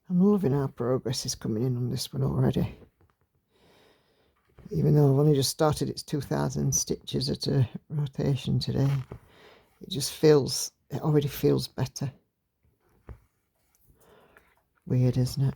A: I'm loving how progress is coming in on this one already. Even though I've only just started its 2,000 stitches at a rotation today, it already feels better. Weird, isn't it?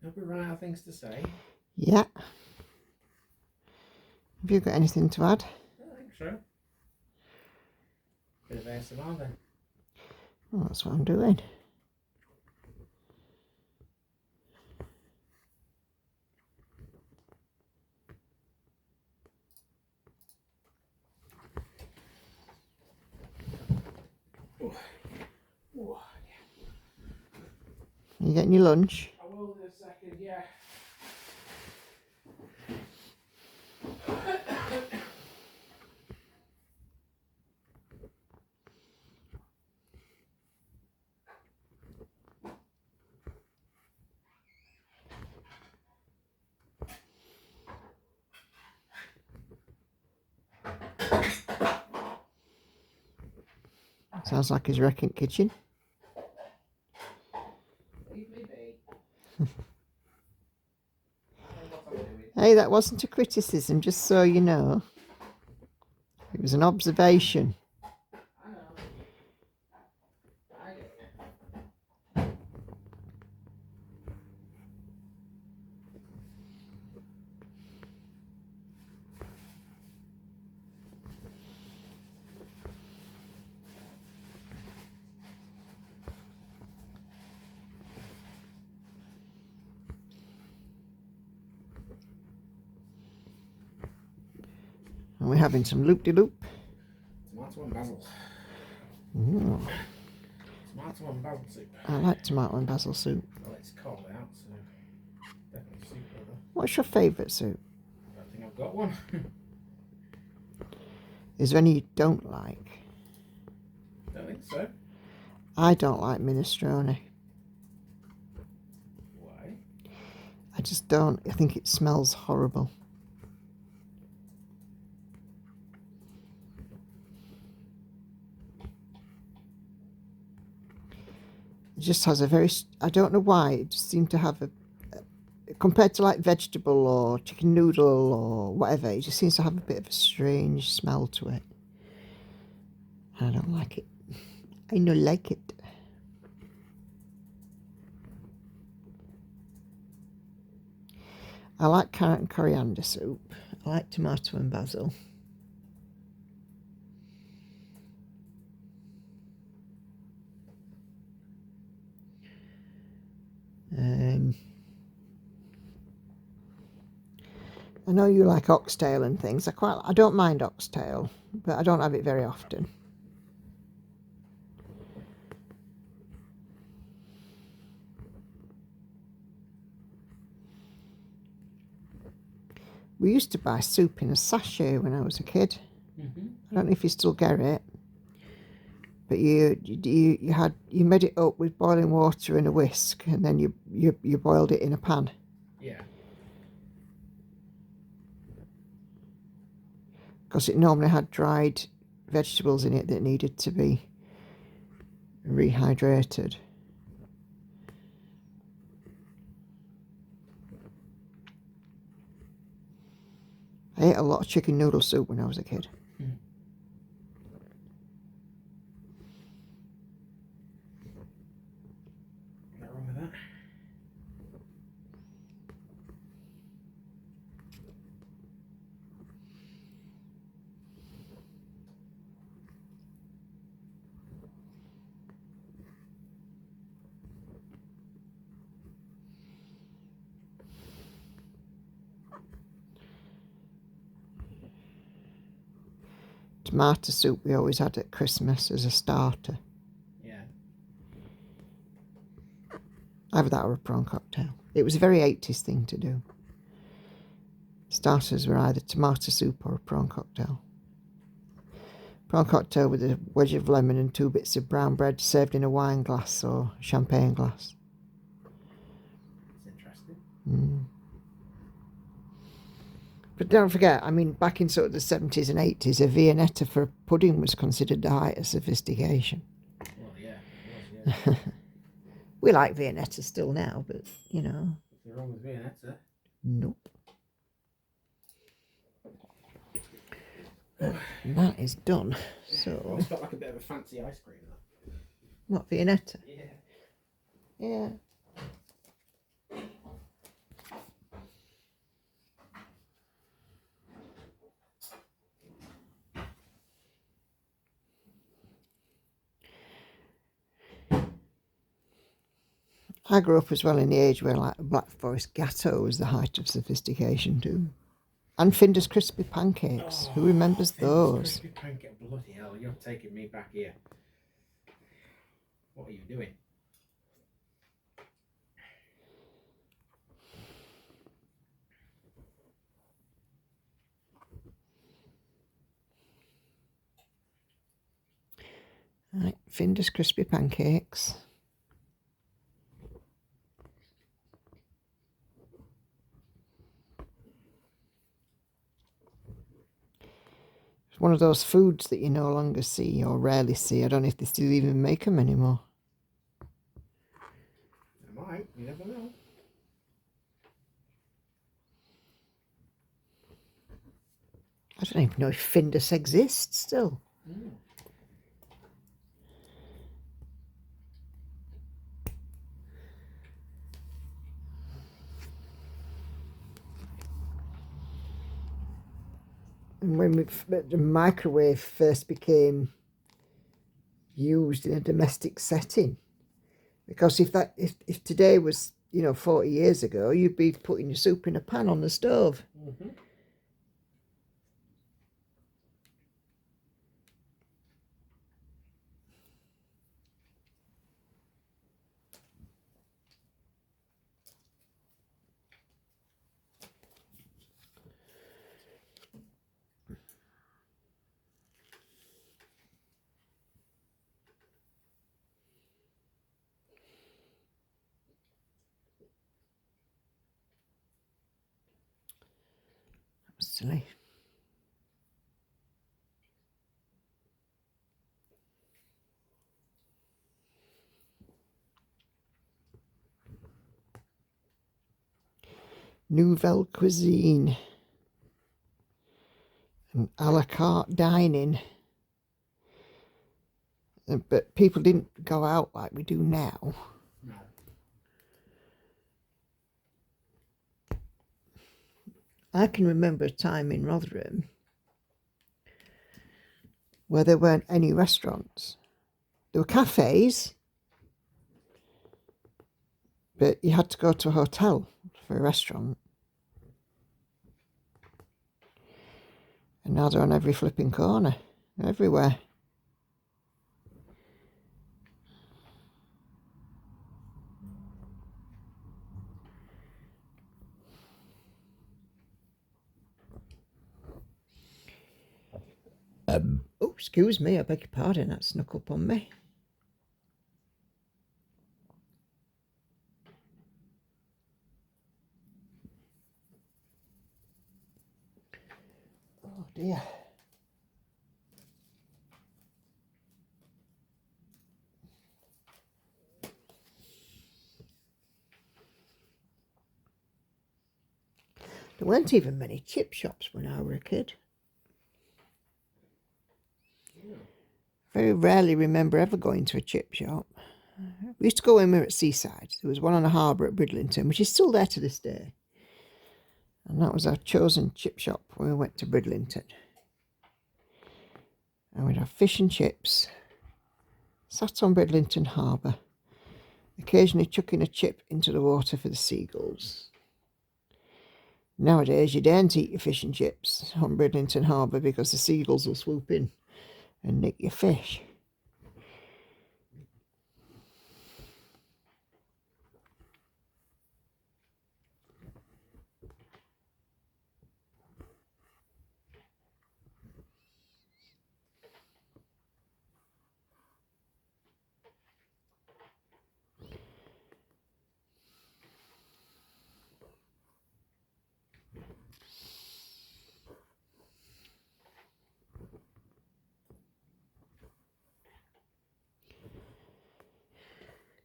B: Have we run out of things to say?
A: Yeah. Have you got anything to add?
B: I think so. Bit of ASMR then.
A: Well, that's what I'm doing.
B: Oh, yeah.
A: Are you getting your lunch?
B: I will
A: Sounds like his wrecking kitchen.
B: Leave me be.
A: Hey, that wasn't a criticism, just so you know. It was an observation.
B: I know. I get it.
A: And we're having some loop-de-loop.
B: Tomato and basil.
A: Ooh,
B: Tomato and basil soup.
A: I like tomato and basil soup.
B: Well, it's cold out, so definitely soup over.
A: What's your favourite soup?
B: I don't think I've got one.
A: Is there any you don't like?
B: Don't think so.
A: I don't like minestrone.
B: Why?
A: I just don't. I think it smells horrible. It just has a very, I don't know why, it just seemed to have a, compared to like vegetable or chicken noodle or whatever, it just seems to have a bit of a strange smell to it. I don't like it. I don't like it. I like carrot and coriander soup. I like tomato and basil. I know you like oxtail and things. I don't mind oxtail, but I don't have it very often. We used to buy soup in a sachet when I was a kid. I don't know if you still get it, but you made it up with boiling water and a whisk, and then you boiled it in a pan.
B: Yeah.
A: Because it normally had dried vegetables in it that needed to be rehydrated. I ate a lot of chicken noodle soup when I was a kid.
B: Nothing wrong with that.
A: Tomato soup we always had at Christmas as a starter.
B: Yeah.
A: Either that or a prawn cocktail. It was a very 80s thing to do. Starters were either tomato soup or a prawn cocktail. Prawn cocktail with a wedge of lemon and 2 bits of brown bread served in a wine glass or champagne glass.
B: That's interesting.
A: But don't forget, I mean, back in sort of the 70s and 80s, a Viennetta for a pudding was considered the height of sophistication.
B: Well, yeah, it was, yeah.
A: We like Viennetta still now, but, you know.
B: Nothing wrong with Viennetta.
A: Nope. That is done. So,
B: It's got like a bit of a fancy ice cream, though.
A: what, Viennetta?
B: Yeah.
A: Yeah. I grew up as well in the age where like Black Forest Gatto was the height of sophistication too. And Finder's Crispy Pancakes. Who remembers those?
B: Crispy pancake. Bloody hell, you're taking me back here. What are you doing?
A: Right, Finder's Crispy Pancakes. It's one of those foods that you no longer see or rarely see. I don't know if they still even make them anymore.
B: They might, you never know.
A: I don't even know if Findus exists still.
B: Mm.
A: And when the microwave first became used in a domestic setting, because if today was, you know, 40 years ago, you'd be putting your soup in a pan on the stove.
B: Mm-hmm.
A: Silly. Nouvelle cuisine and a la carte dining. But people didn't go out like we do now.
B: No.
A: I can remember a time in Rotherham where there weren't any restaurants. There were cafes, but you had to go to a hotel for a restaurant. And now they're on every flipping corner, everywhere. Oh, excuse me, I beg your pardon, that snuck up on me. Oh dear. There weren't even many chip shops when I were a kid.
B: Yeah.
A: Very rarely remember ever going to a chip shop. We used to go when we were at Seaside. There was one on the harbour at Bridlington, which is still there to this day. And that was our chosen chip shop when we went to Bridlington. And we'd have fish and chips, sat on Bridlington Harbour, occasionally chucking a chip into the water for the seagulls. Nowadays, you daren't eat your fish and chips on Bridlington Harbour because the seagulls will swoop in and nick your fish.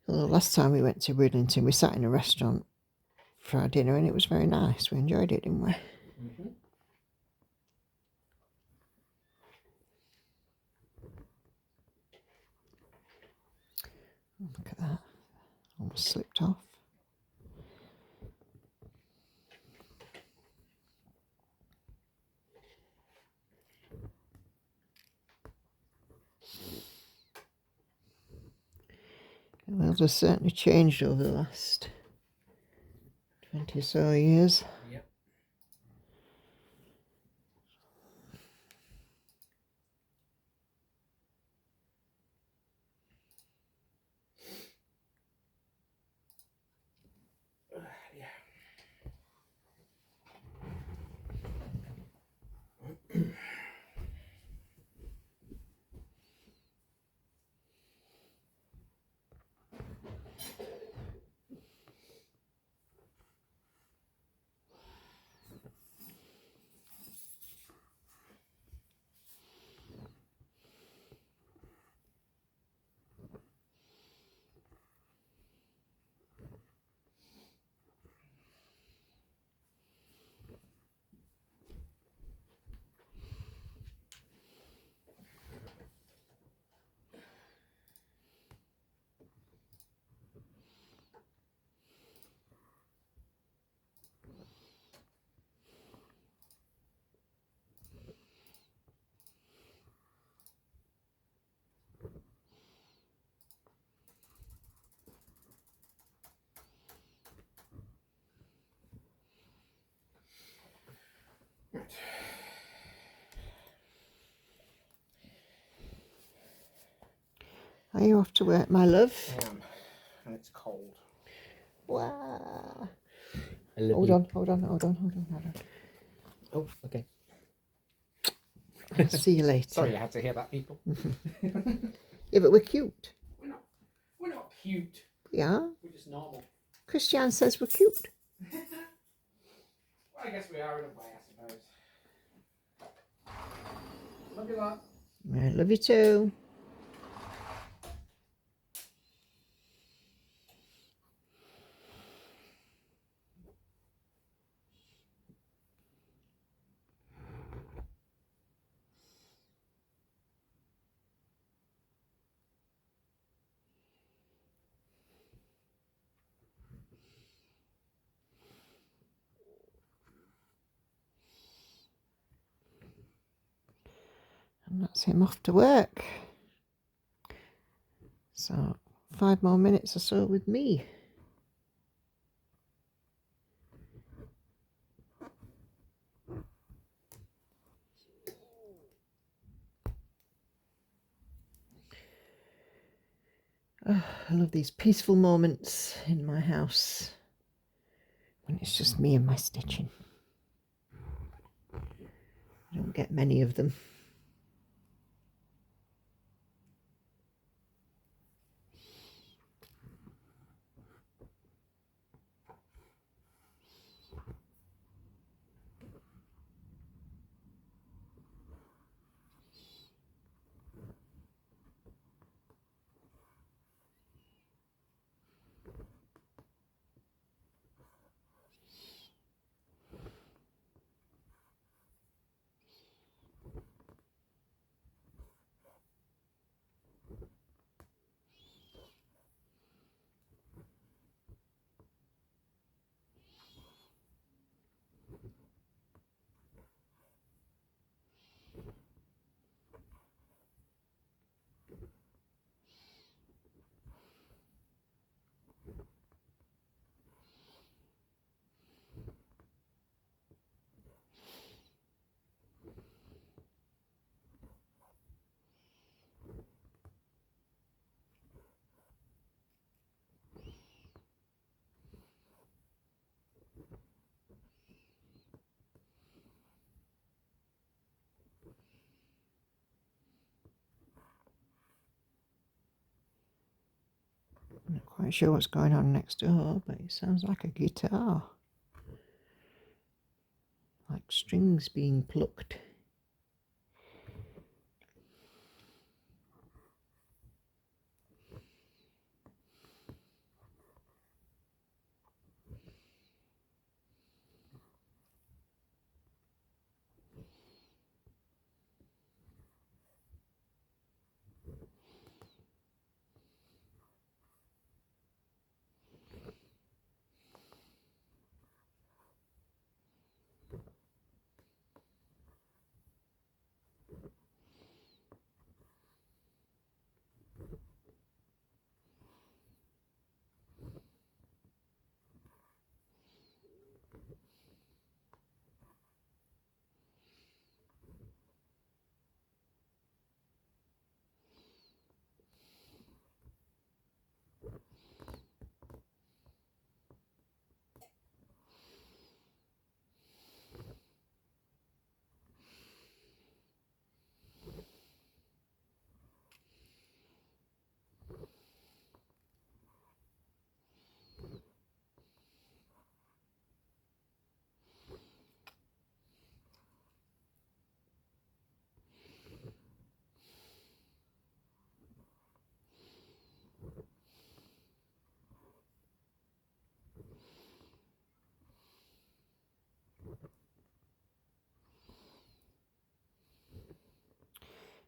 A: Well, the last time we went to Bridlington, we sat in a restaurant for our dinner and it was very nice. We enjoyed it, didn't we?
B: Mm-hmm.
A: Look at that. Almost slipped off. The world has certainly changed over the last 20 or so years.
B: Yep. Yeah.
A: Are you off to work, my love?
B: I am, and it's cold.
A: Wow.
B: I love
A: Hold
B: you.
A: on, hold on, hold on, hold on, hold on.
B: Oh, okay.
A: I'll see you later.
B: Sorry, I had to hear that, people.
A: Yeah, but we're cute.
B: We're not cute.
A: We are.
B: We're just normal.
A: Christiane says we're cute.
B: Well, I guess we are in a way, I suppose. Love you lot.
A: I love you too. And that's him off to work. So 5 more minutes or so with me. Oh, I love these peaceful moments in my house when it's just me and my stitching. I don't get many of them. I'm not quite sure what's going on next door, but it sounds like a guitar. Like strings being plucked.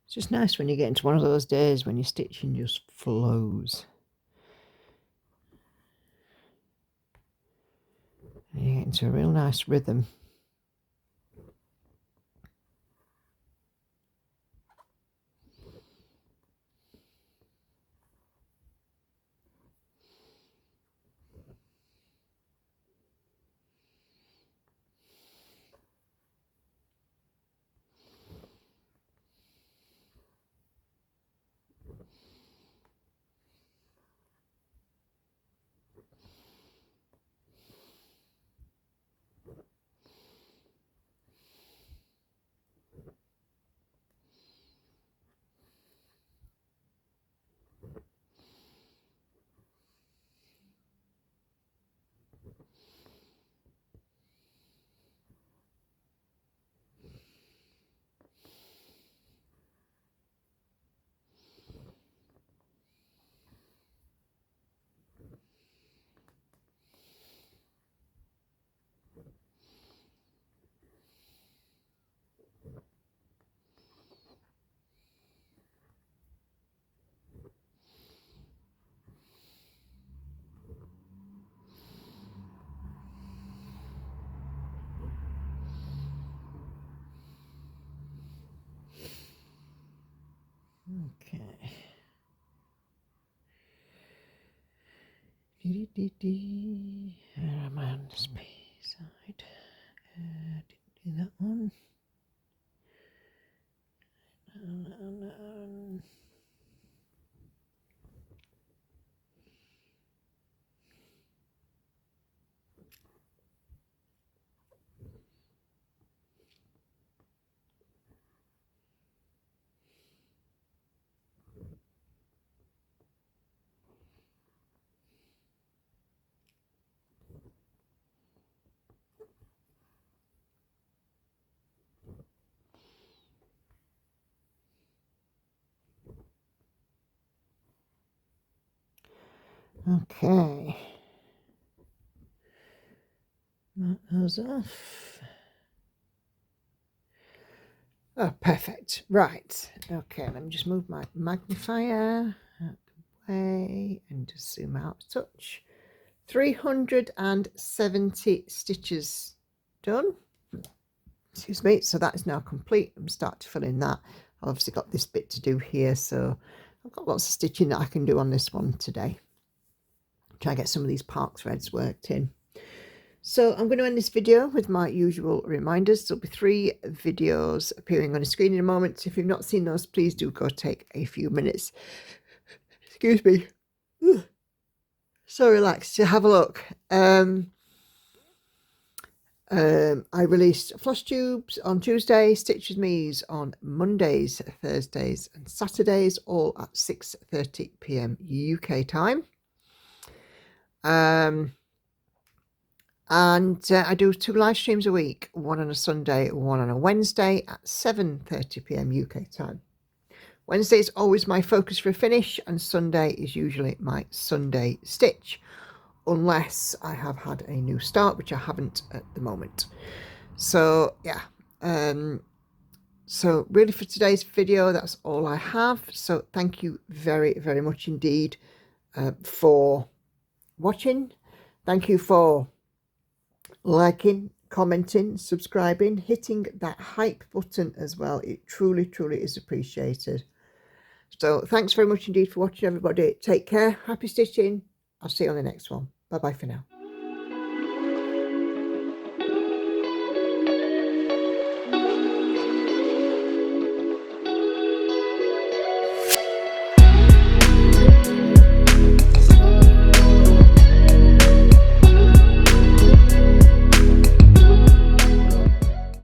A: It's just nice when you get into one of those days when your stitching just flows. And you get into a real nice rhythm. Where am I on this side? Didn't do that one. Okay, mark those off. Oh, perfect. Right. Okay, let me just move my magnifier out the way and just zoom out a touch. 370 stitches done. Excuse me. So that is now complete. I'm starting to fill in that. I've obviously got this bit to do here, so I've got lots of stitching that I can do on this one today. Try and get some of these park threads worked in. So I'm going to end this video with my usual reminders. There'll be 3 videos appearing on the screen in a moment. If you've not seen those, please do go take a few minutes. Excuse me. So relaxed to have a look. I released Flosstubes on Tuesday, Stitch With Me's on Mondays, Thursdays and Saturdays, all at 6:30 p.m. UK time. And I do 2 live streams a week, one on a Sunday, one on a Wednesday at 7:30 p.m. UK time. Wednesday is always my focus for a finish, and Sunday is usually my Sunday stitch, unless I have had a new start, which I haven't at the moment. So yeah, so really for today's video, that's all I have. So thank you very, very much indeed for watching. Thank you for liking, commenting, subscribing, hitting that hype button as well. It truly, truly is appreciated. So thanks very much indeed for watching, everybody. Take care. Happy stitching. I'll see you on the next one. Bye bye for now.